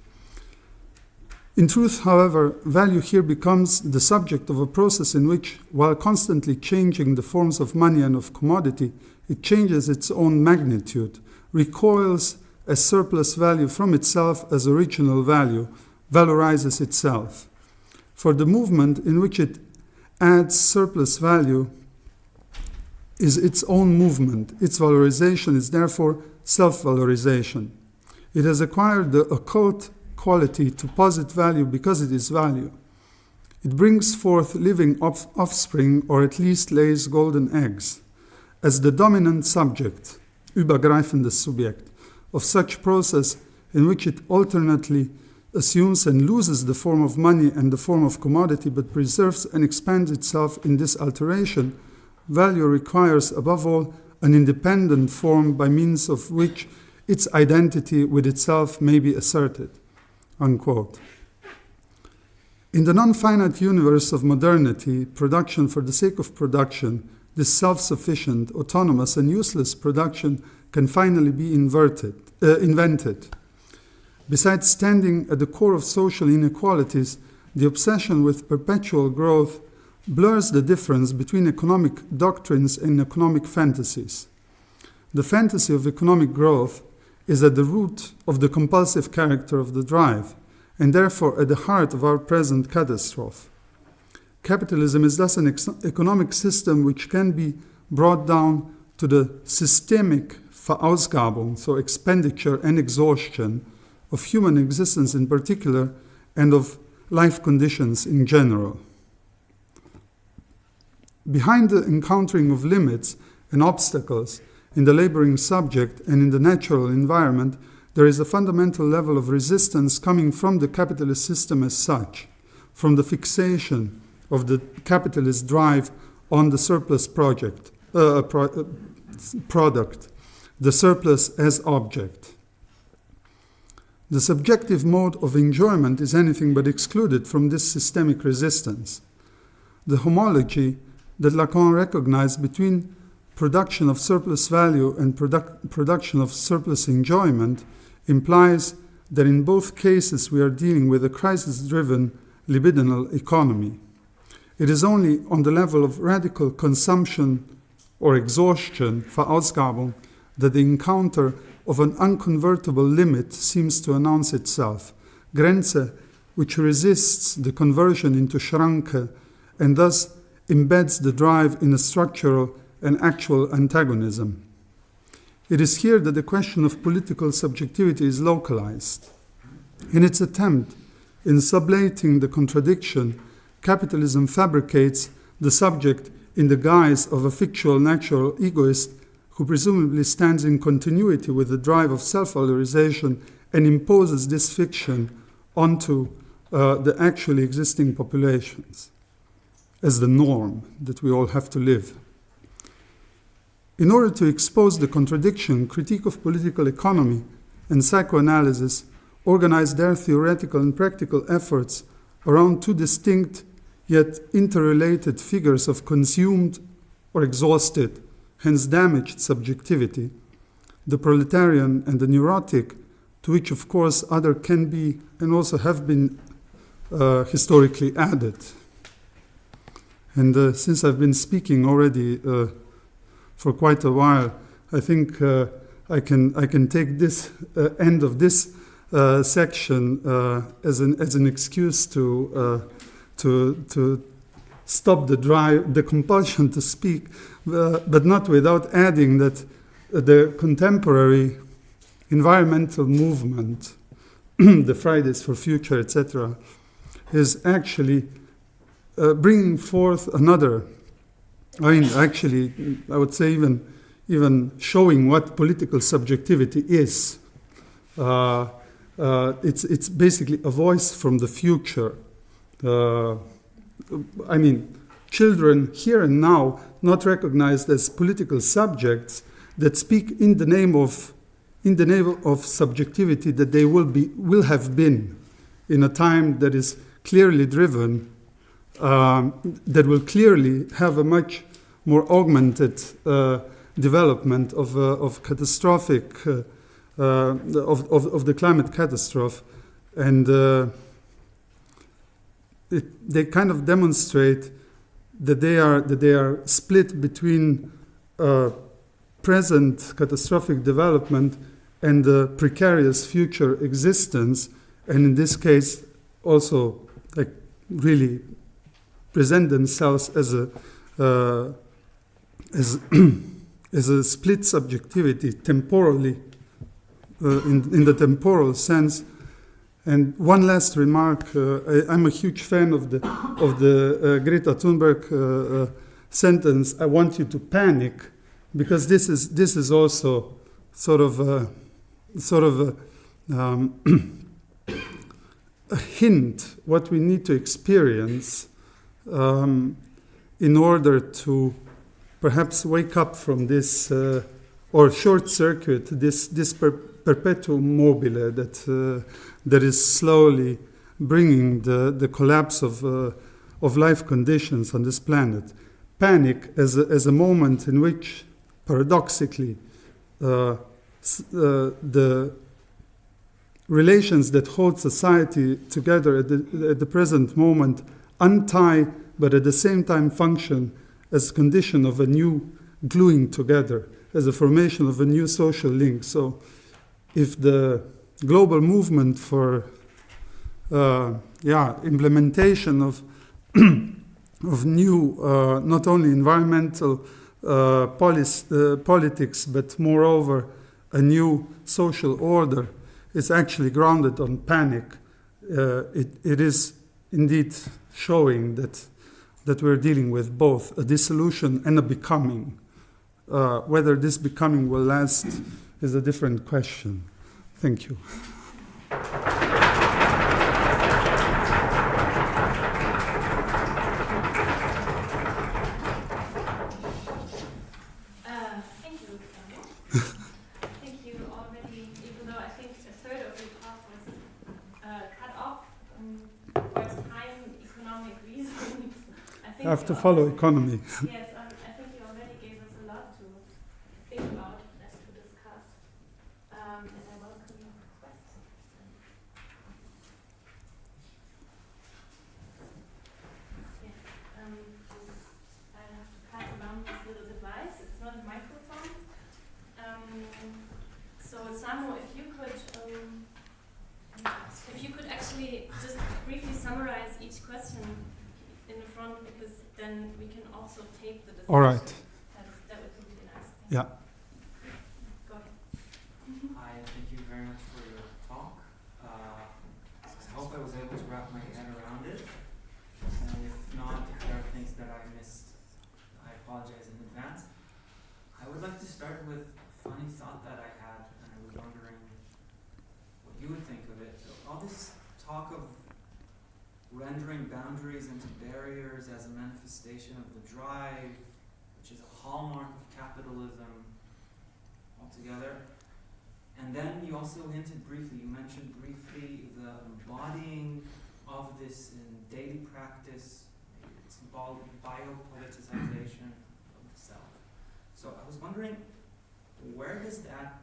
In truth, however, value here becomes the subject of a process in which, while constantly changing the forms of money and of commodity, it changes its own magnitude, recoils as surplus value from itself as original value, valorizes itself. For the movement in which it adds surplus value is its own movement. Its valorization is therefore self-valorization. It has acquired the occult quality to posit value because it is value. It brings forth living offspring, or at least lays golden eggs. As the dominant subject, übergreifendes Subjekt, of such process in which it alternately assumes and loses the form of money and the form of commodity, but preserves and expands itself in this alteration, value requires, above all, an independent form by means of which its identity with itself may be asserted." Unquote. In the non-finite universe of modernity, production for the sake of production, this self-sufficient, autonomous, and useless production can finally be invented. Besides standing at the core of social inequalities, the obsession with perpetual growth blurs the difference between economic doctrines and economic fantasies. The fantasy of economic growth is at the root of the compulsive character of the drive, and therefore at the heart of our present catastrophe. Capitalism is thus an economic system which can be brought down to the systemic Verausgabung, so expenditure and exhaustion, of human existence in particular, and of life conditions in general. Behind the encountering of limits and obstacles in the laboring subject and in the natural environment, there is a fundamental level of resistance coming from the capitalist system as such, from the fixation of the capitalist drive on the surplus product, the surplus as object. The subjective mode of enjoyment is anything but excluded from this systemic resistance. The homology that Lacan recognized between production of surplus value and production of surplus enjoyment implies that in both cases we are dealing with a crisis-driven libidinal economy. It is only on the level of radical consumption or exhaustion, Verausgabung, that the encounter of an unconvertible limit seems to announce itself, Grenze, which resists the conversion into Schranke and thus embeds the drive in a structural and actual antagonism. It is here that the question of political subjectivity is localized. In its attempt in sublating the contradiction, capitalism fabricates the subject in the guise of a fictional natural egoist who presumably stands in continuity with the drive of self-valorization and imposes this fiction onto the actually existing populations as the norm that we all have to live. In order to expose the contradiction, critique of political economy and psychoanalysis organize their theoretical and practical efforts around two distinct yet interrelated figures of consumed or exhausted, hence damaged subjectivity, the proletarian and the neurotic, to which of course other can be and also have been historically added. And since I've been speaking already for quite a while, I think I can take this end of this section as an excuse to stop the compulsion to speak, but not without adding that the contemporary environmental movement, the Fridays for Future, etc., is actually bringing forth another. I would say even showing what political subjectivity is. It's basically a voice from the future. Children here and now, not recognized as political subjects, that speak in the name of subjectivity that they will have been in a time that is clearly driven, that will clearly have a much more augmented development of catastrophic of the climate catastrophe, and they kind of demonstrate that they are split between present catastrophic development and the precarious future existence, and in this case also really present themselves as a split subjectivity temporally in the temporal sense. And one last remark: I'm a huge fan of the Greta Thunberg sentence. I want you to panic, because this is also sort of a hint what we need to experience in order to perhaps wake up from this or short circuit this perpetuum mobile that is slowly bringing the collapse of life conditions on this planet. Panic as a moment in which, paradoxically, the relations that hold society together at the present moment untie, but at the same time function as a condition of a new gluing together, as a formation of a new social link. So if the global movement for implementation of new, not only environmental politics, but moreover a new social order, is actually grounded on panic, it is indeed showing that we're dealing with both a dissolution and a becoming. Whether this becoming will last is a different question. Thank you. I have to follow economy. Yes, I think you already gave us a lot to think about and to discuss. And I welcome your questions. Yes, I have to pass around this little device. It's not a microphone. So Samo, if you could actually just briefly summarize each question in the front, because then we can also tape the discussion. All right. That would be really nice. Yeah. Go ahead. Hi, thank you very much for your talk. I hope I was able to wrap my head around it. And if not, if there are things that I missed, I apologize in advance. I would like to start with a funny thought that I had, and I was wondering what you would think of it. So all this talk of rendering boundaries into barriers as a manifestation of the drive, which is a hallmark of capitalism altogether. And then you also you mentioned briefly the embodying of this in daily practice. It's biopoliticization of the self. So I was wondering, where does that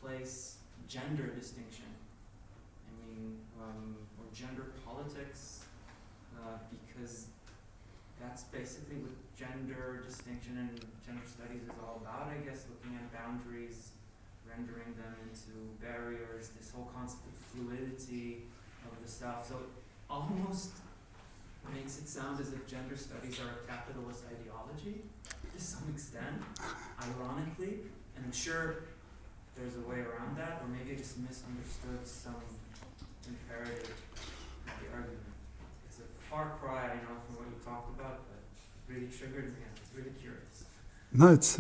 place gender distinction? I mean, or gender politics? Because that's basically what gender distinction and gender studies is all about, I guess, looking at boundaries, rendering them into barriers, this whole concept of fluidity of the stuff. So it almost makes it sound as if gender studies are a capitalist ideology to some extent, ironically, and I'm sure there's a way around that, or maybe I just misunderstood some imperative of the argument. It's a far cry, I know, from what you talked about, but it really triggered me. I was really curious. No, it's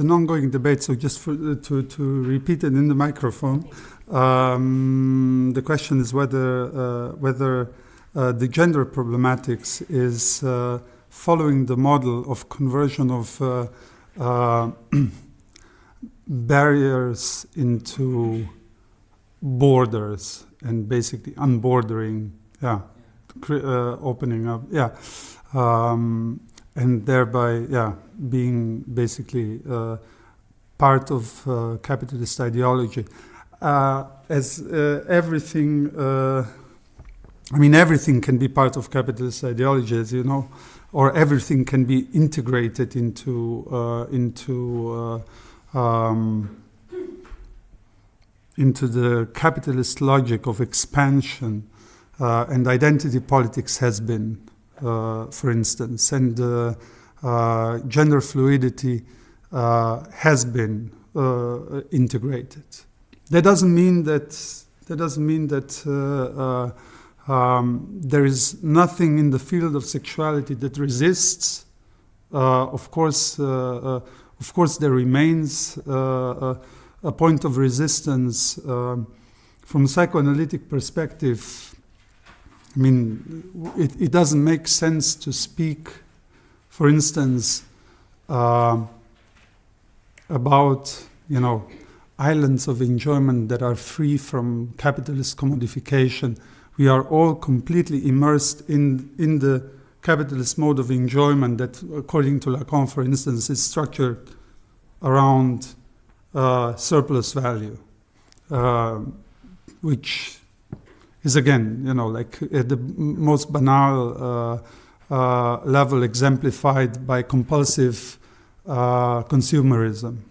an ongoing debate. So just to repeat it in the microphone, the question is whether the gender problematics is following the model of conversion of barriers into borders and basically unbordering, opening up, and thereby, being basically part of capitalist ideology. As everything, everything can be part of capitalist ideology, as you know, or everything can be integrated into the capitalist logic of expansion, and identity politics has been, for instance, and gender fluidity has been integrated. That doesn't mean that there is nothing in the field of sexuality that resists. Of course, there remains a point of resistance from a psychoanalytic perspective. I mean, it doesn't make sense to speak, for instance, about, islands of enjoyment that are free from capitalist commodification. We are all completely immersed in the capitalist mode of enjoyment that, according to Lacan, for instance, is structured around surplus value, which is, again, like at the most banal level exemplified by compulsive consumerism.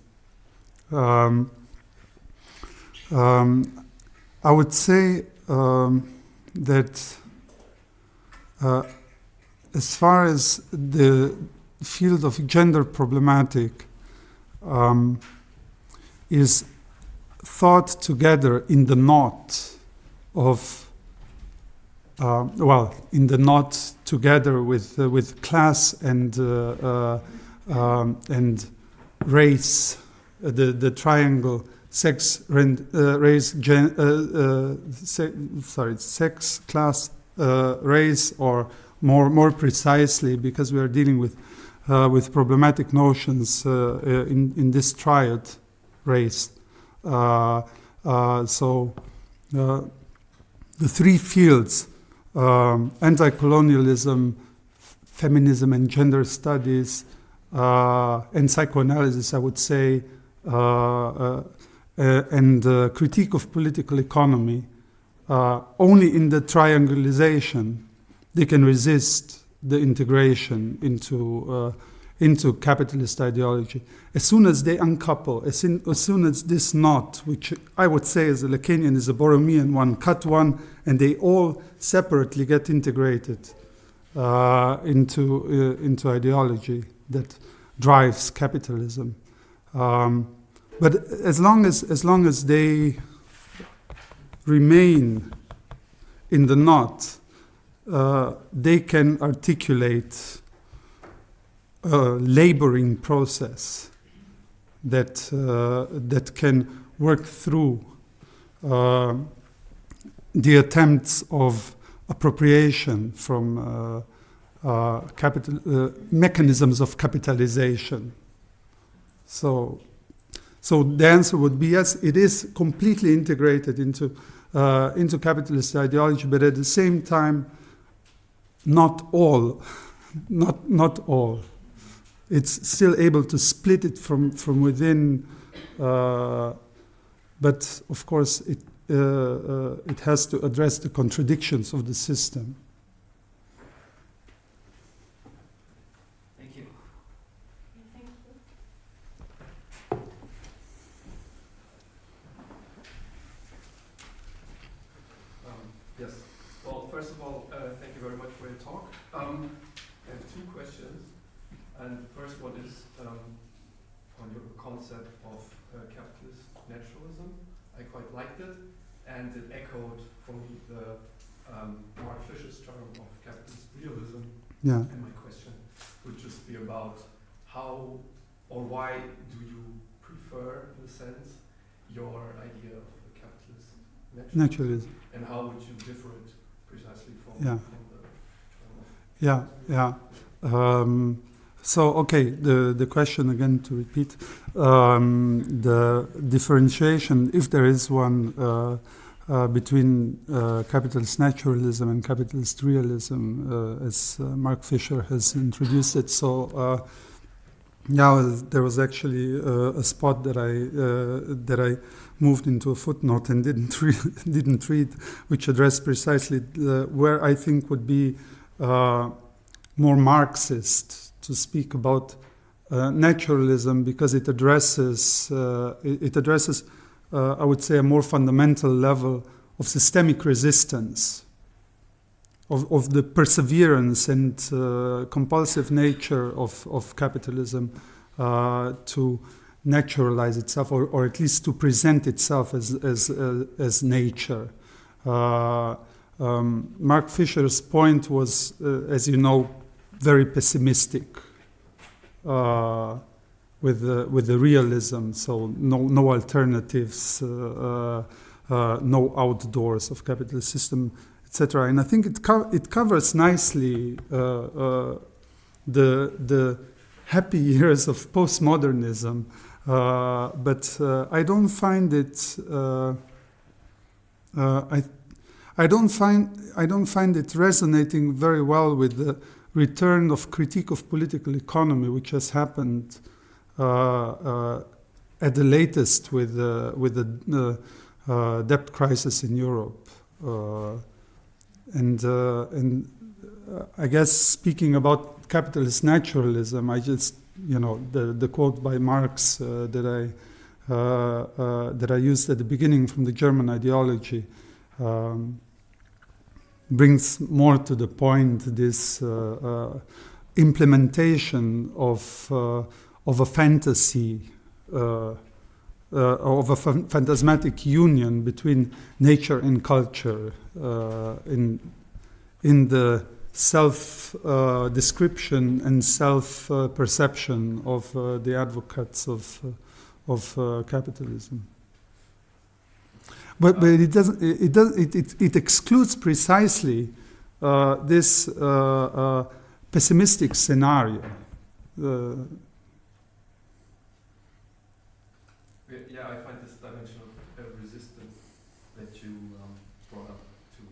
I would say that as far as the field of gender problematic is thought together in the knot of, in the knot together with class and race, the triangle. Sex, race, sex, class, race, or more precisely, because we are dealing with problematic notions in this triad, race. So the three fields: anti-colonialism, feminism, and gender studies, and psychoanalysis, I would say. And critique of political economy, only in the triangulation they can resist the integration into capitalist ideology. As soon as they uncouple, as soon as this knot, which I would say as a Lacanian is a Borromean one, cut one, and they all separately get integrated into ideology that drives capitalism. But as long as they remain in the knot, they can articulate a laboring process that can work through the attempts of appropriation from mechanisms of capitalization. So the answer would be yes, it is completely integrated into capitalist ideology, but at the same time, not all. It's still able to split it from within, but of course it has to address the contradictions of the system. Yes. Well, first of all, thank you very much for your talk. I have two questions, and the first one is on your concept of capitalist naturalism. I quite liked it, and it echoed for me the Mark Fisher's term of capitalist realism. Yeah. And my question would just be about how or why do you prefer, in a sense, your idea of the capitalist naturalism? And how would you differ it precisely from the term of So, okay, the question again to repeat, the differentiation, if there is one, between capitalist naturalism and capitalist realism, as Mark Fisher has introduced it. So, there was actually a spot that I moved into a footnote and didn't read, which addressed precisely where I think would be more Marxist to speak about naturalism, because it addresses I would say a more fundamental level of systemic resistance, of the perseverance and compulsive nature of capitalism to naturalize itself, or at least to present itself as nature. Mark Fisher's point was, as you know, very pessimistic with the realism. So no alternatives, no outdoors of capitalist system, etc. And I think it covers nicely the happy years of postmodernism, but I don't find it. I don't find it resonating very well with the return of critique of political economy, which has happened at the latest with the debt crisis in Europe, and I guess speaking about capitalist naturalism, I just the quote by Marx that I used at the beginning from the German ideology. Brings more to the point this implementation of a fantasy, of a phantasmatic union between nature and culture in the self-description and self-perception of the advocates of capitalism. But it doesn't. It excludes precisely this pessimistic scenario. Yeah, I find this dimension of resistance that you brought up to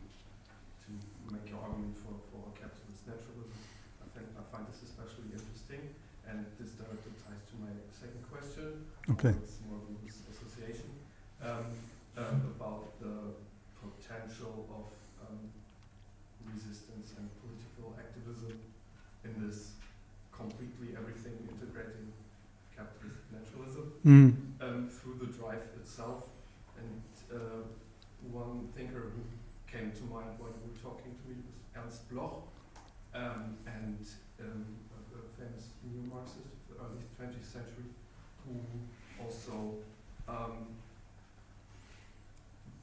make your argument for capitalist naturalism. I find this especially interesting, and this directly ties to my second question. Okay. It's more of a loose association. About the potential of resistance and political activism in this completely everything integrating capitalist naturalism through the drive itself. And one thinker who came to mind while you were talking to me was Ernst Bloch, and a famous neo-Marxist of the early 20th century, who also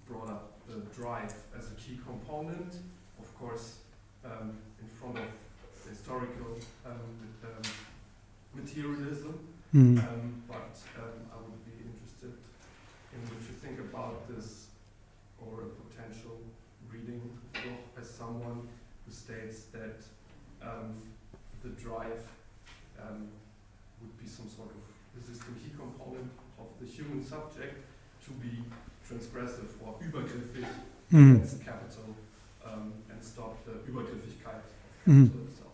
brought up the drive as a key component, of course, in front of historical materialism. But I would be interested in what you think about this, or a potential reading as someone who states that the drive would be some sort of resisting key component of the human subject to be transgressive or übergriffig against capital and stop the Übergriffigkeit of capital itself.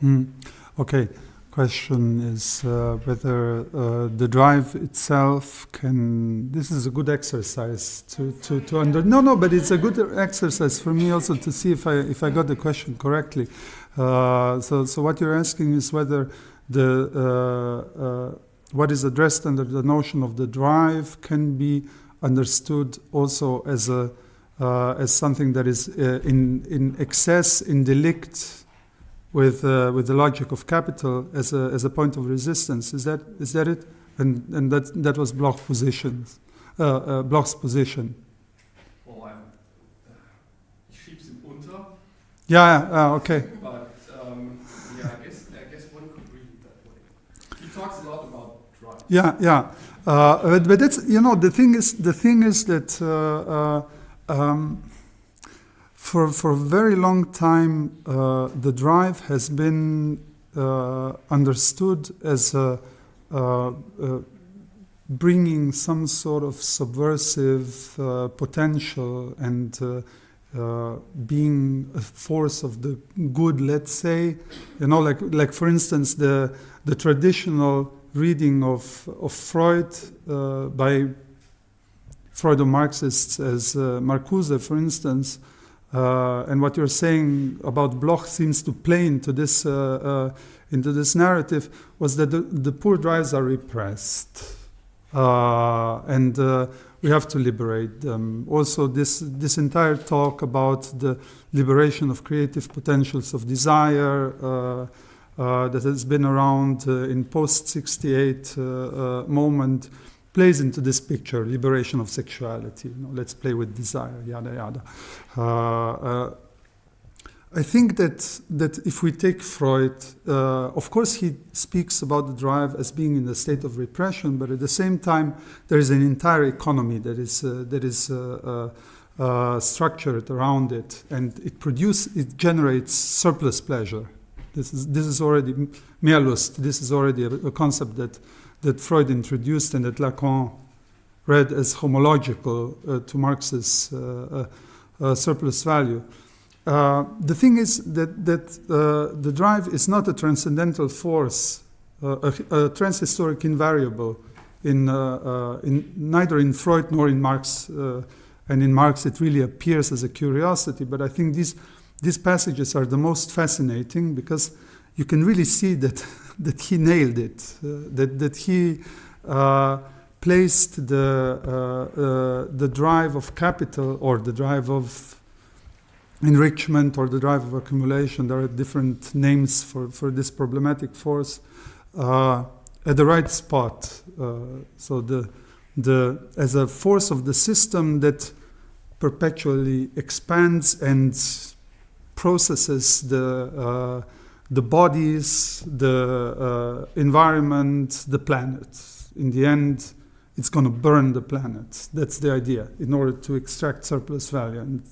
Okay. Question is whether the drive itself can. This is a good exercise to under. No, but it's a good exercise for me also to see if I got the question correctly. So what you're asking is whether the what is addressed under the notion of the drive can be understood also as something that is in excess, in delict, with the logic of capital as a point of resistance. Is that it? And that was Bloch's position. Well, ich schieb's ihm unter. Yeah. Okay. But I guess one could read it that way. He talks a lot about drive. Yeah. But that's the thing is that for a very long time the drive has been understood as bringing some sort of subversive potential and being a force of the good, let's say, like for instance the traditional reading of Freud by Freudo-Marxists as Marcuse, for instance, and what you're saying about Bloch seems to play into this narrative, was that the poor drives are repressed, and we have to liberate them. Also, this entire talk about the liberation of creative potentials of desire that has been around in post-68 moment plays into this picture, liberation of sexuality. Let's play with desire, yada yada. I think that if we take Freud, of course he speaks about the drive as being in a state of repression, but at the same time there is an entire economy that is structured around it, and it generates surplus pleasure. This is already Mehrlust. This is already a concept that Freud introduced and that Lacan read as homological to Marx's surplus value. The thing is that the drive is not a transcendental force, a transhistoric invariable neither in Freud nor in Marx. And in Marx, it really appears as a curiosity. But I think these passages are the most fascinating because you can really see that he nailed it, that he placed the drive of capital or the drive of enrichment or the drive of accumulation. There are different names for this problematic force at the right spot. So as a force of the system that perpetually expands and processes the bodies, the environment, the planet. In the end, it's going to burn the planet. That's the idea, in order to extract surplus value. And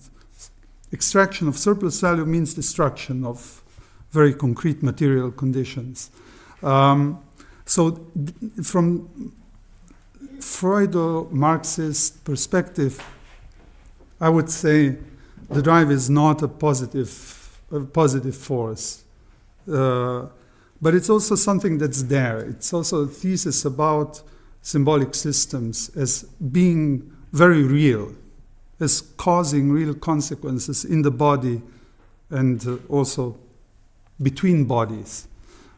extraction of surplus value means destruction of very concrete material conditions. So from Freudo-Marxist perspective, I would say the drive is not a positive force. But it's also something that's there. It's also a thesis about symbolic systems as being very real, as causing real consequences in the body and also between bodies.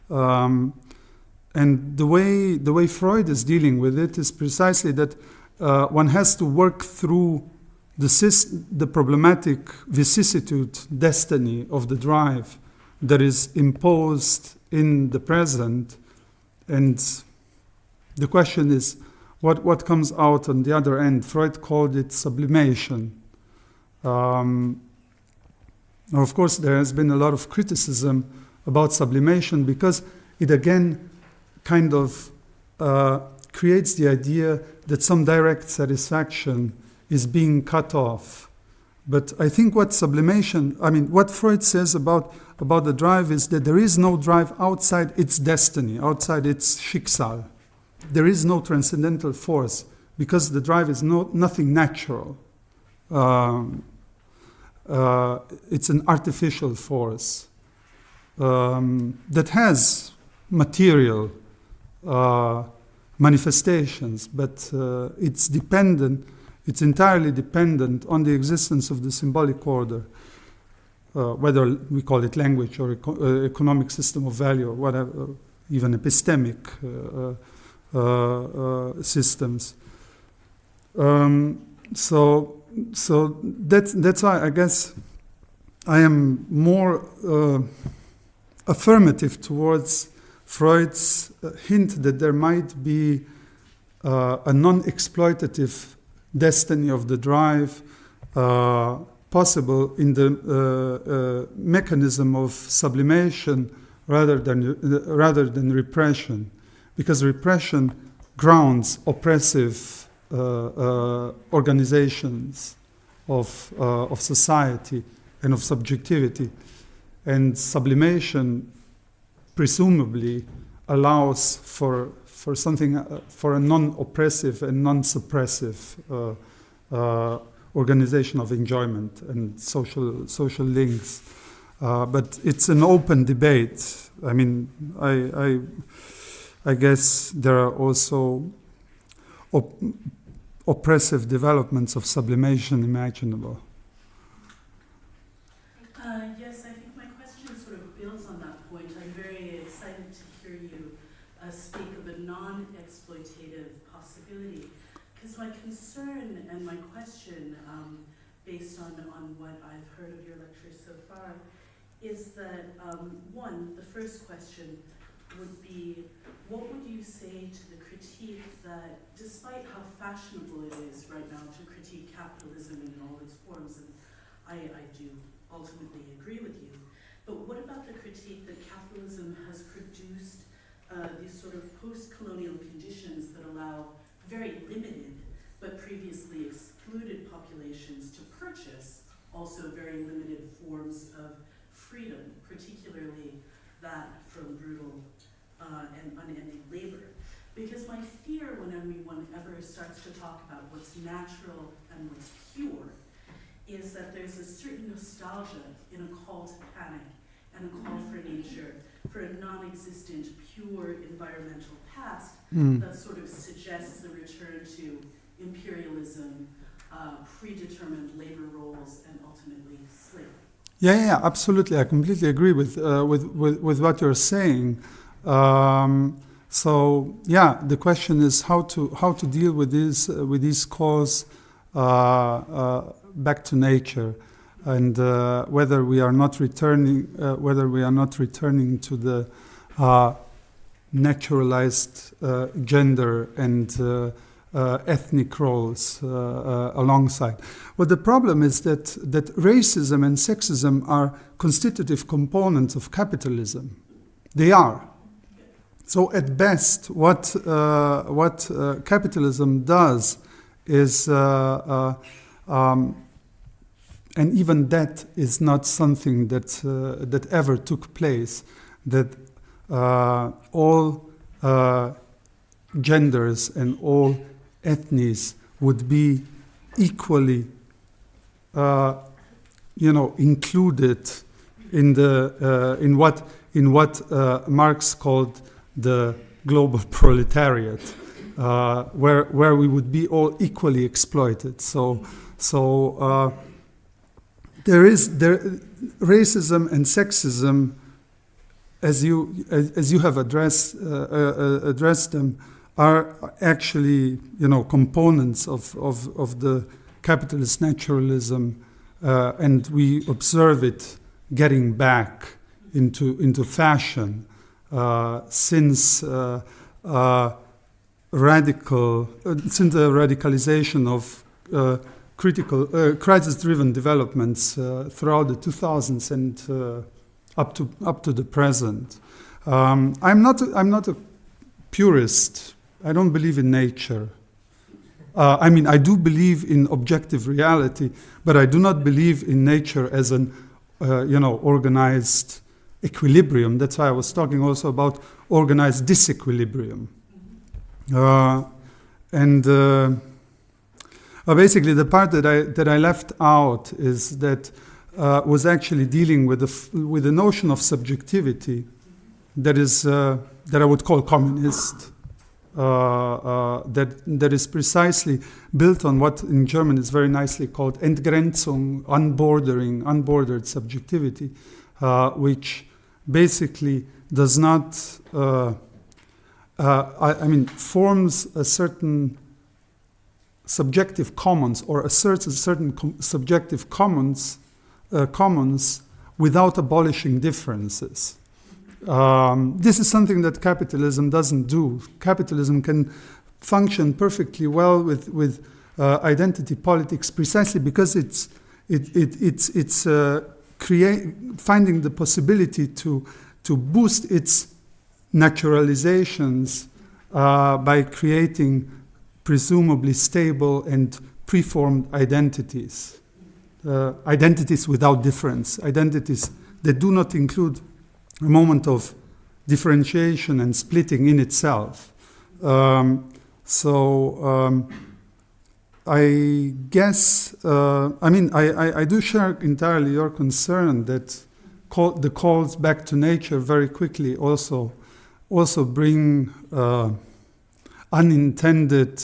And the way Freud is dealing with it is precisely that one has to work through the problematic vicissitude, destiny of the drive that is imposed in the present. And the question is, what comes out on the other end? Freud called it sublimation. Now, of course, there has been a lot of criticism about sublimation because it again kind of creates the idea that some direct satisfaction is being cut off. But I think what Freud says about the drive is that there is no drive outside its destiny, outside its Schicksal. There is no transcendental force because the drive is nothing natural. It's an artificial force that has material manifestations, but it's entirely dependent on the existence of the symbolic order, whether we call it language or economic system of value or whatever, even epistemic systems. So that's why I guess I am more affirmative towards Freud's hint that there might be a non-exploitative destiny of the drive possible in the mechanism of sublimation rather than repression, because repression grounds oppressive organizations of society and of subjectivity, and sublimation presumably allows for something, for a non-oppressive and non-suppressive organization of enjoyment and social links. But it's an open debate. I mean, I guess there are also oppressive developments of sublimation imaginable. Yes, I think my question sort of builds on that point. I'm very excited to hear you speak of a non-exploitative possibility, because my concern and my question, based on what I've heard of your lecture so far, is that, one, the first question, would be, what would you say to the critique that, despite how fashionable it is right now to critique capitalism in all its forms, and I do ultimately agree with you, but what about the critique that capitalism has produced these sort of post-colonial conditions that allow very limited but previously excluded populations to purchase also very limited forms of freedom, particularly that from brutal and unending labor? Because my fear when anyone ever starts to talk about what's natural and what's pure is that there's a certain nostalgia in a call to panic and a call for nature, for a non-existent, pure environmental past that sort of suggests the return to imperialism, predetermined labor roles, and ultimately slavery. Yeah, absolutely. I completely agree with what you're saying. So yeah, the question is how to deal with these calls back to nature, and whether we are not returning to the naturalized gender and ethnic roles alongside. Well, the problem is that racism and sexism are constitutive components of capitalism. They are. So at best, what capitalism does is, and even that is not something that ever took place, that all genders and all ethnies would be equally, included in what Marx called the global proletariat, where we would be all equally exploited. So racism and sexism, as you have addressed them, are actually components of the capitalist naturalism, and we observe it getting back into fashion since the radicalization of crisis-driven developments throughout the 2000s and up to the present. I'm not a purist. I don't believe in nature. I do believe in objective reality, but I do not believe in nature as an organized equilibrium. That's why I was talking also about organized disequilibrium. Basically, the part that I left out is that was actually dealing with the notion of subjectivity that I would call communist. That is precisely built on what in German is very nicely called Entgrenzung, unbordered subjectivity, which basically does not, forms a certain subjective commons or asserts a certain subjective commons without abolishing differences. This is something that capitalism doesn't do. Capitalism can function perfectly well with identity politics precisely because it's finding the possibility to boost its naturalizations by creating presumably stable and preformed identities. Identities without difference, identities that do not include a moment of differentiation and splitting in itself. I guess, I do share entirely your concern that the calls back to nature very quickly also bring unintended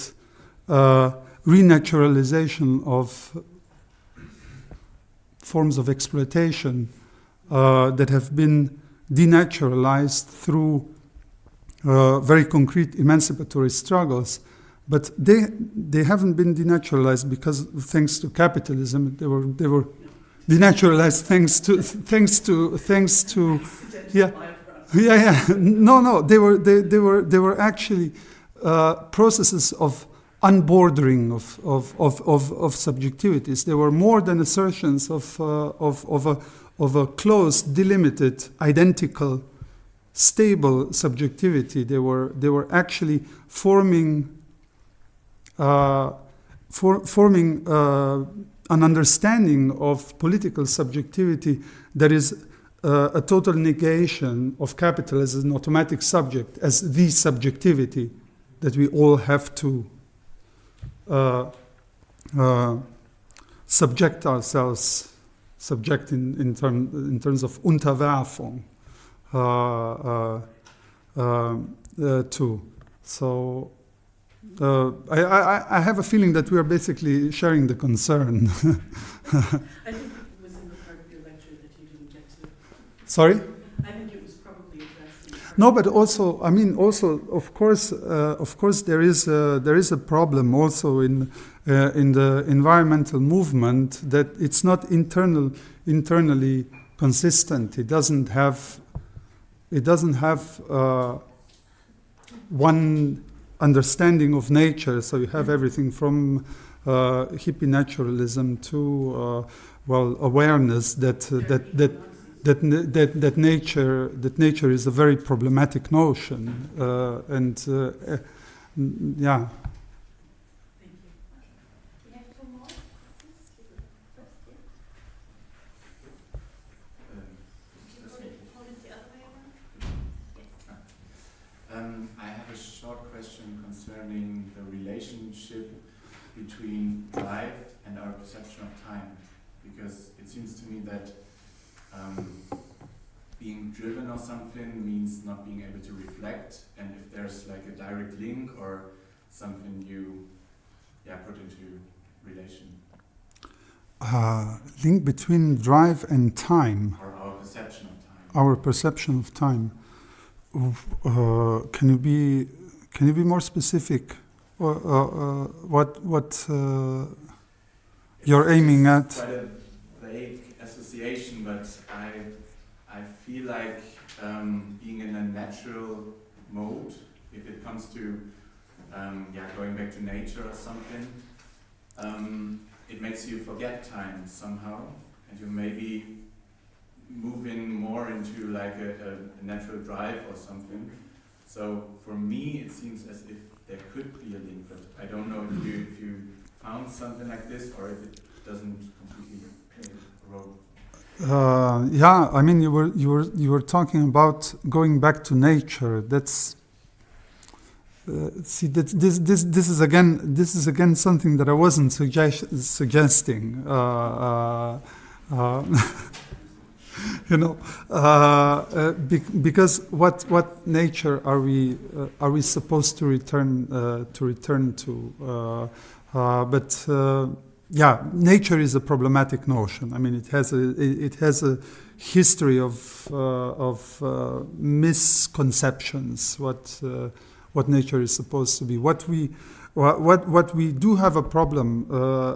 renaturalization of forms of exploitation that have been denaturalized through very concrete emancipatory struggles, but they haven't been denaturalized because thanks to capitalism. They were denaturalized thanks to No, they were actually processes of unbordering of subjectivities. They were more than assertions of a closed, delimited, identical, stable subjectivity. They were actually forming an understanding of political subjectivity that is a total negation of capital as an automatic subject, as the subjectivity that we all have to subject ourselves, in terms of Unterwerfung to. So I have a feeling that we are basically sharing the concern. I think it was in the part of your lecture that you didn't get to. Sorry? I think it was probably addressed in the part. No, but also, of course, there is a problem also in the environmental movement, that it's not internally consistent. It doesn't have one understanding of nature. So you have everything from hippie naturalism to awareness that nature is a very problematic notion, yeah. Thank you. We have two more. Hold it the other way around. I have a short question concerning the relationship between drive and our perception of time, because it seems to me that being driven or something means not being able to reflect, and if there's like a direct link or something you put into relation. Link between drive and time. Or our perception of time. Our perception of time. Can you be more specific? What you're aiming at? Quite a vague association, but I feel like being in a natural mode, if it comes to going back to nature or something, it makes you forget time somehow, and you maybe move in more into like a natural drive or something. So for me, it seems as if there could be a link, but I don't know if you found something like this, or if it doesn't completely play a role. I mean, you were talking about going back to nature. That's this is again something that I wasn't suggesting. Because what nature are we supposed to return to? Nature is a problematic notion. I mean, it has a history of misconceptions. What nature is supposed to be. What we do have a problem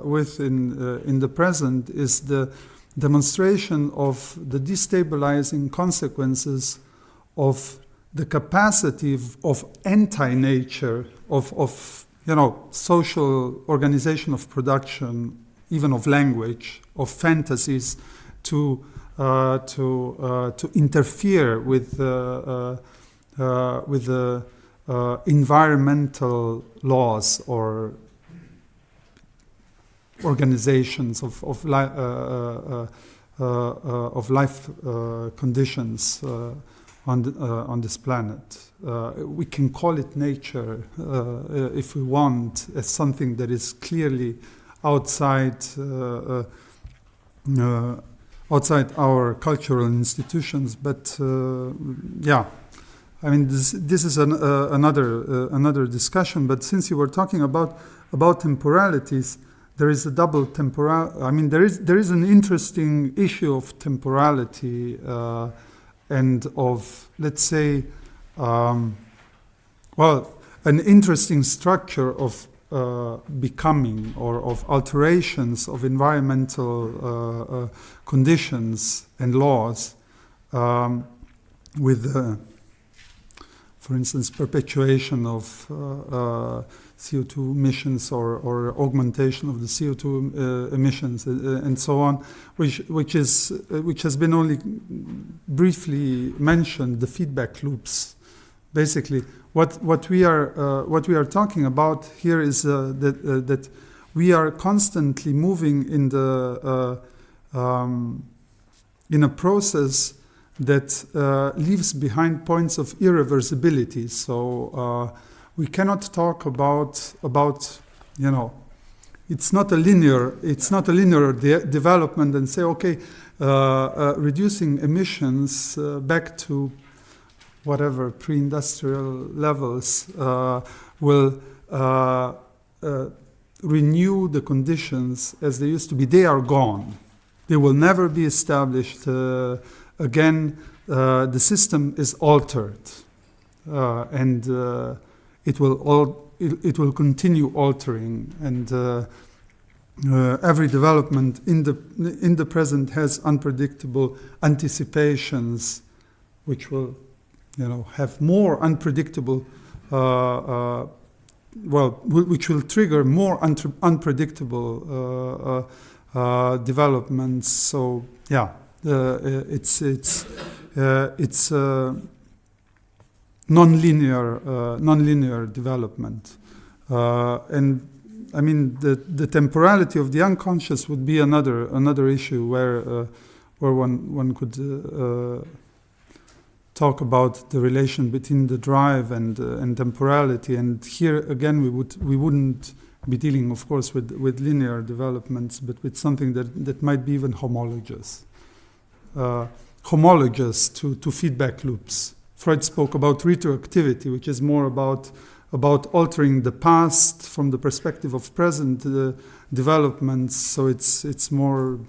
with in the present is the demonstration of the destabilizing consequences of the capacity of anti-nature, of social organization of production, even of language, of fantasies, to interfere with the environmental laws or organizations of life conditions on this planet. We can call it nature if we want, as something that is clearly outside our cultural institutions. But I mean, this is another discussion. But since you were talking about temporalities, there is a double temporal. I mean, there is an interesting issue of temporality and of, let's say, an interesting structure of becoming or of alterations of environmental conditions and laws with for instance, perpetuation of CO2 emissions or augmentation of the CO2 emissions and so on, which has been only briefly mentioned, the feedback loops. Basically, what we are talking about here is that we are constantly moving in a process that leaves behind points of irreversibility. So we cannot talk about it's not a linear development and say, okay, reducing emissions back to whatever pre-industrial levels will renew the conditions as they used to be. They are gone. They will never be established again. The system is altered, and it will continue altering. And every development in the present has unpredictable anticipations, which will, have more unpredictable. Which will trigger more unpredictable developments. So it's non-linear development, and I mean the temporality of the unconscious would be another issue where one could talk about the relation between the drive and temporality. And here again, we wouldn't be dealing, of course, with linear developments, but with something that might be even homologous to feedback loops. Freud spoke about retroactivity, which is more about altering the past from the perspective of present developments. So it's more,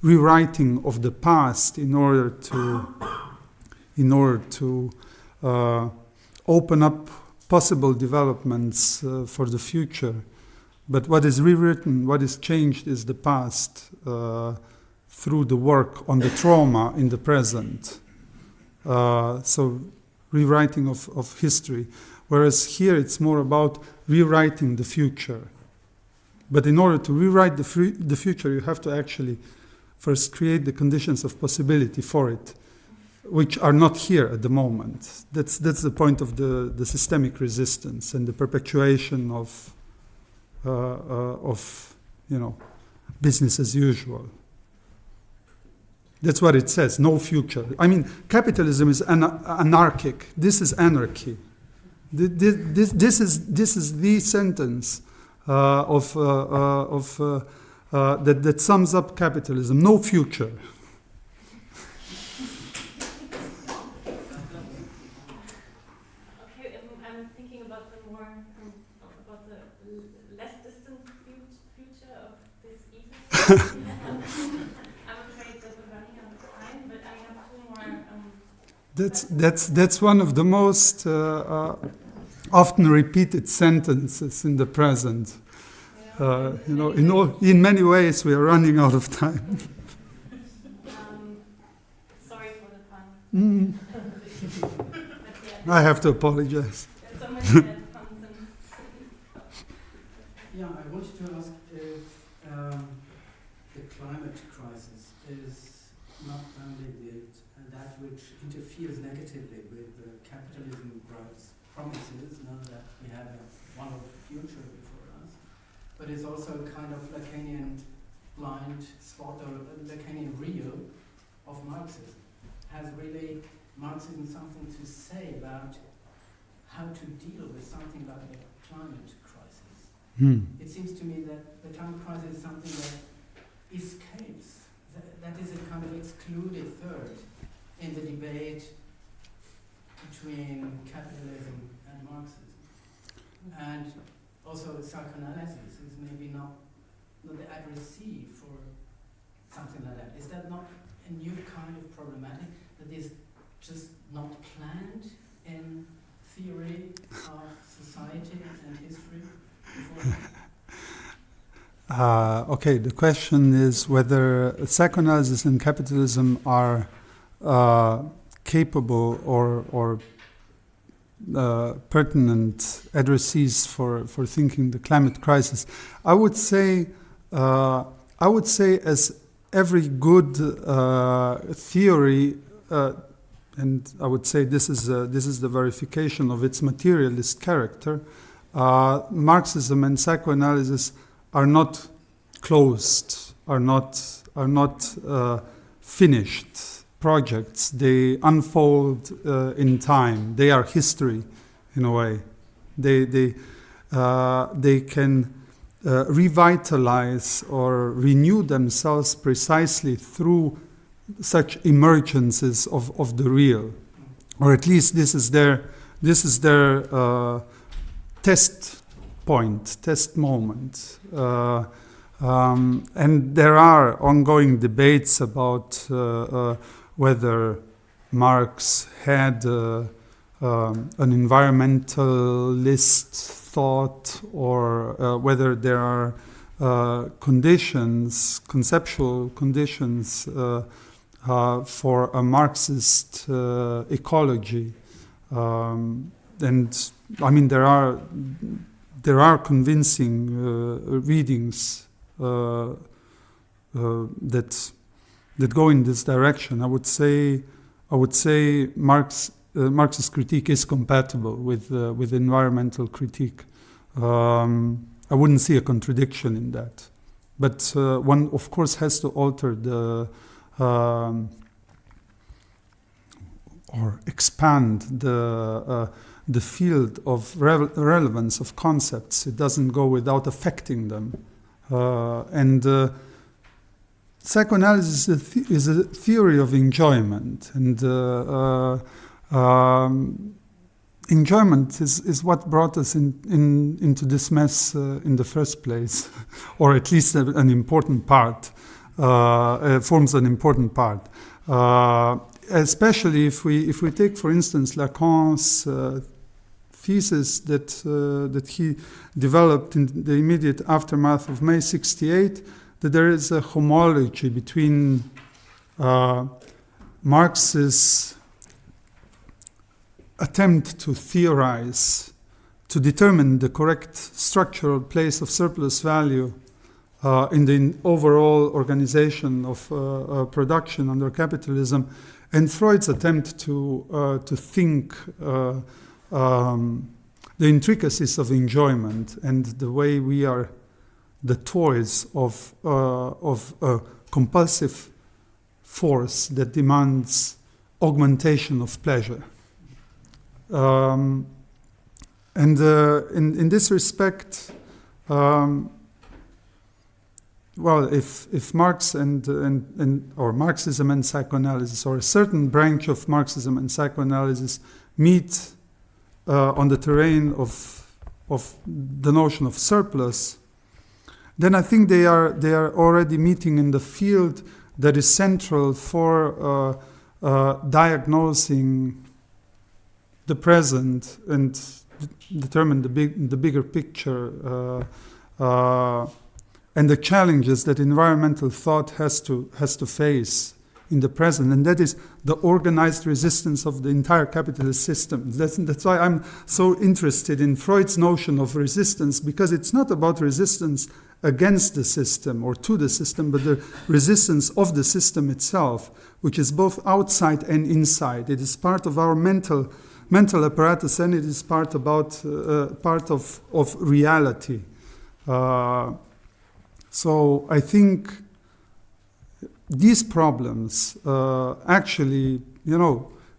rewriting of the past in order to open up possible developments for the future. But what is rewritten, what is changed is the past through the work on the trauma in the present. So rewriting of history. Whereas here it's more about rewriting the future. But in order to rewrite the future, you have to actually first create the conditions of possibility for it, which are not here at the moment. That's the point of the systemic resistance and the perpetuation of business as usual. That's what it says. No future. I mean, capitalism is anarchic. This is anarchy. This is the sentence that sums up capitalism. No future. I'm afraid that we're running out of time, but I have two more. That's one of the most often repeated sentences in the present. In many ways we are running out of time. Sorry for the pun. I have to apologize. There's so many bad puns and I wanted to ask if the climate crisis is not only that which interferes negatively with the capitalism promises, now that we have a wonderful future before us, but it's also a kind of Lacanian blind spot or Lacanian real of Marxism. Has really Marxism something to say about how to deal with something like a climate crisis? It seems to me that the climate crisis is something that escapes, that is a kind of excluded third in the debate between capitalism and Marxism. And also psychoanalysis is maybe not the addressee for something like that. Is that not a new kind of problematic that is just not planned in theory of society and history before? Okay, the question is whether psychoanalysis and capitalism are capable or pertinent addressees for thinking the climate crisis. I would say as every good theory, and I would say this is the verification of its materialist character. Marxism and psychoanalysis are not closed, are not finished projects. They unfold in time. They are history, in a way. They can revitalize or renew themselves precisely through such emergences of the real, or at least this is their test point, test moment. And there are ongoing debates about whether Marx had an environmentalist thought, or whether there are conceptual conditions for a Marxist ecology. And I mean, there are convincing readings that go in this direction. I would say Marx's critique is compatible with environmental critique. I wouldn't see a contradiction in that, but one of course has to alter or expand the field of relevance of concepts. It doesn't go without affecting them. And psychoanalysis is a theory of enjoyment, and enjoyment is what brought us into this mess in the first place, or at least an important part, forms an important part. Especially if we take, for instance, Lacan's thesis that he developed in the immediate aftermath of May '68, that there is a homology between Marx's attempt to theorize, to determine the correct structural place of surplus value in the overall organization of production under capitalism, and Freud's attempt to think the intricacies of enjoyment and the way we are the toys of a compulsive force that demands augmentation of pleasure. And in this respect, well, if Marx or Marxism and psychoanalysis, or a certain branch of Marxism and psychoanalysis meet on the terrain of the notion of surplus, then I think they are already meeting in the field that is central for diagnosing the present and determine the bigger picture and the challenges that environmental thought has to face in the present, and that is the organized resistance of the entire capitalist system. That's why I'm so interested in Freud's notion of resistance, because it's not about resistance against the system or to the system, but the resistance of the system itself, which is both outside and inside. It is part of our mental apparatus, and it is part of reality. So I think these problems actually,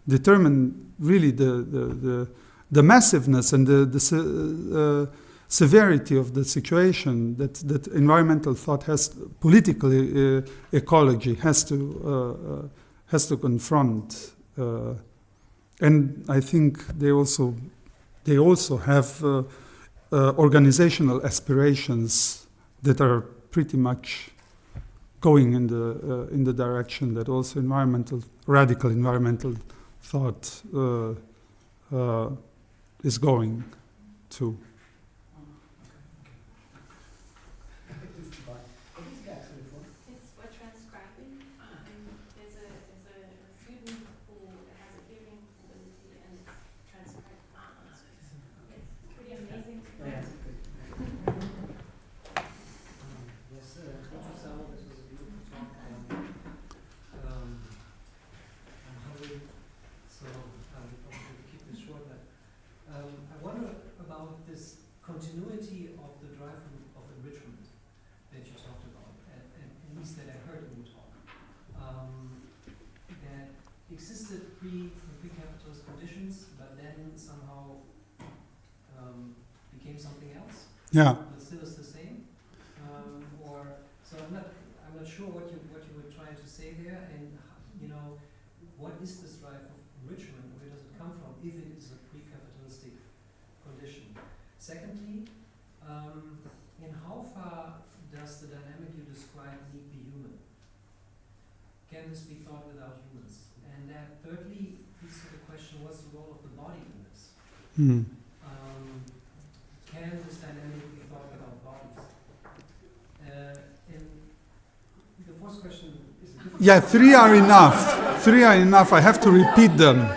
determine really the massiveness and the severity of the situation that environmental thought political ecology has to confront. And I think they also have organizational aspirations that are pretty much going in the direction that also radical environmental thought is going to. It's for transcribing. There's a student who has a pre-capitalist conditions, but then somehow became something else. Yeah. But still is the same. Or so I'm not sure what you were trying to say there, and what is this drive of enrichment? Where does it come from? If it is a pre-capitalistic condition. Secondly, in how far does the dynamic you describe need be human? Can this be thought without humans? And then thirdly, leads to the question, what's the role of the body in this? Can this dynamic be thought without bodies? And the fourth question is a different. Yeah, three are enough. Three are enough. I have to repeat them.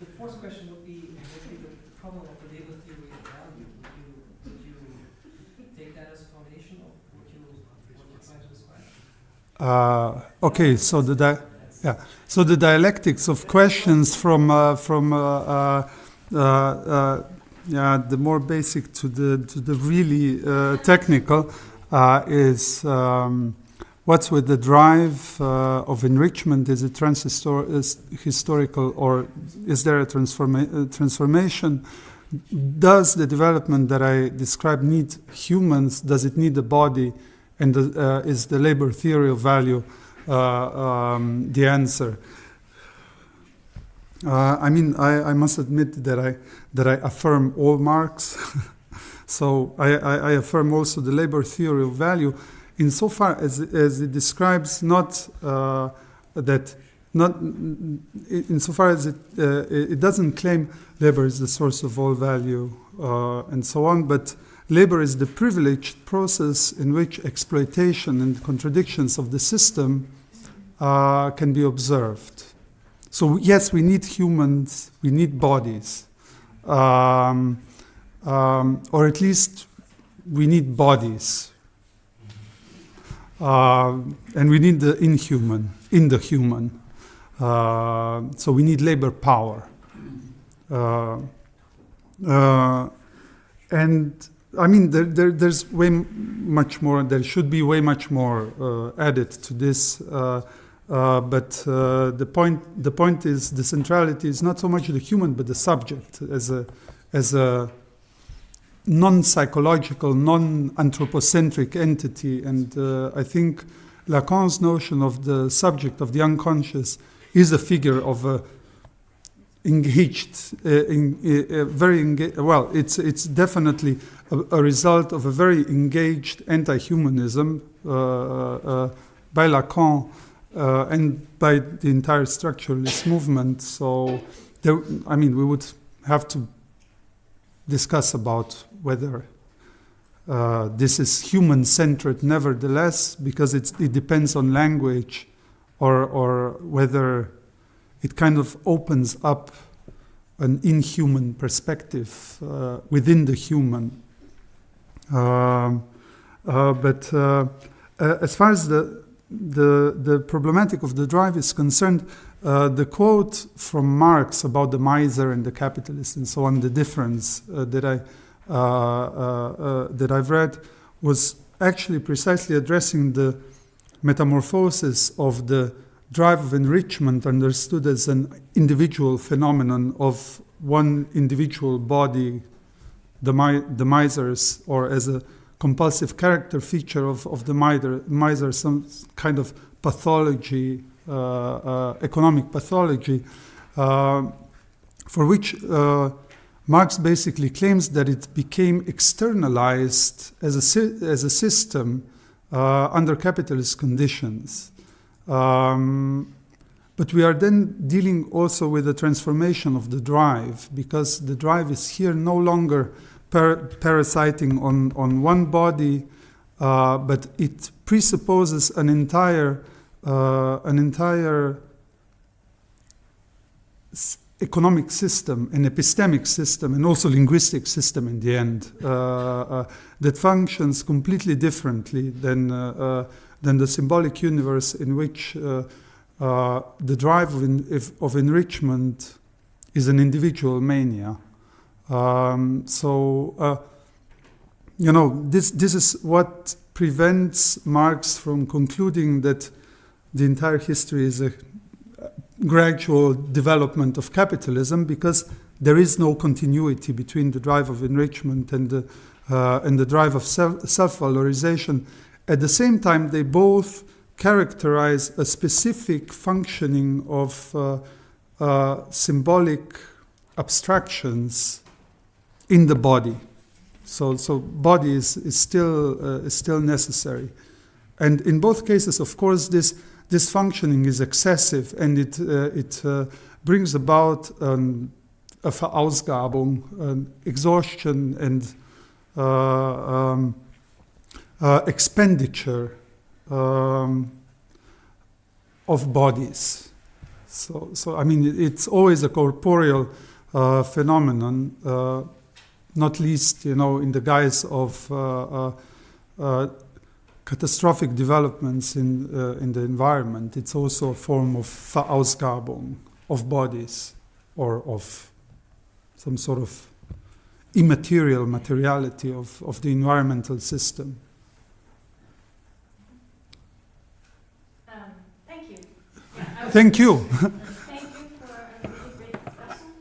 The fourth question would be the problem of the labor theory of value. Would you take that as a foundation of what you're trying to describe? Okay, so so the dialectics of questions from the more basic to the really technical is what's with the drive of enrichment? Is it historical, or is there a transformation? Does the development that I described need humans? Does it need the body? And is the labor theory of value the answer? I must admit that I affirm all Marx. So I affirm also the labor theory of value, insofar as it describes insofar as it doesn't claim labor is the source of all value and so on, but labor is the privileged process in which exploitation and contradictions of the system can be observed. So yes, we need humans, we need bodies, or at least we need bodies, and we need the inhuman in the human. So we need labor power, and I mean there's way much more. There should be way much more added to this. But the point is the centrality is not so much the human but the subject as a non-psychological, non-anthropocentric entity, and I think Lacan's notion of the subject, of the unconscious, is a figure of a engaged, it's definitely a result of a very engaged anti-humanism by Lacan. And by the entire structuralist movement. So, we would have to discuss about whether this is human-centered nevertheless, because it depends on language, or whether it kind of opens up an inhuman perspective within the human. But as far as the problematic of the drive is concerned, the quote from Marx about the miser and the capitalist and so on, the difference that I've read, was actually precisely addressing the metamorphosis of the drive of enrichment understood as an individual phenomenon of one individual body, the misers, or as a compulsive character feature of the miser, some kind of pathology, economic pathology, for which Marx basically claims that it became externalized as a system under capitalist conditions. But we are then dealing also with the transformation of the drive, because the drive is here no longer parasiting on one body, but it presupposes an entire economic system, an epistemic system, and also linguistic system in the end, that functions completely differently than the symbolic universe in which the drive of enrichment is an individual mania. This is what prevents Marx from concluding that the entire history is a gradual development of capitalism, because there is no continuity between the drive of enrichment and the drive of self-valorization. At the same time, they both characterize a specific functioning of symbolic abstractions in the body. So body is still necessary. And in both cases, of course, this functioning is excessive, and it brings about a Verausgabung, an exhaustion and expenditure of bodies. So I mean, it's always a corporeal phenomenon, not least, in the guise of catastrophic developments in the environment. It's also a form of Verausgabung of bodies, or of some sort of immaterial materiality of the environmental system. Thank you. Thank you. Thank you for a really great discussion,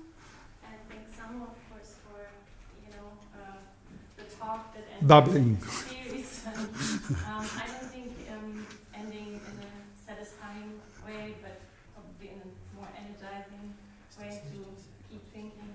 and thank Samo, of course, for the talk that ended Babbling. the series. I don't think ending in a satisfying way, but probably in a more energizing way to keep thinking.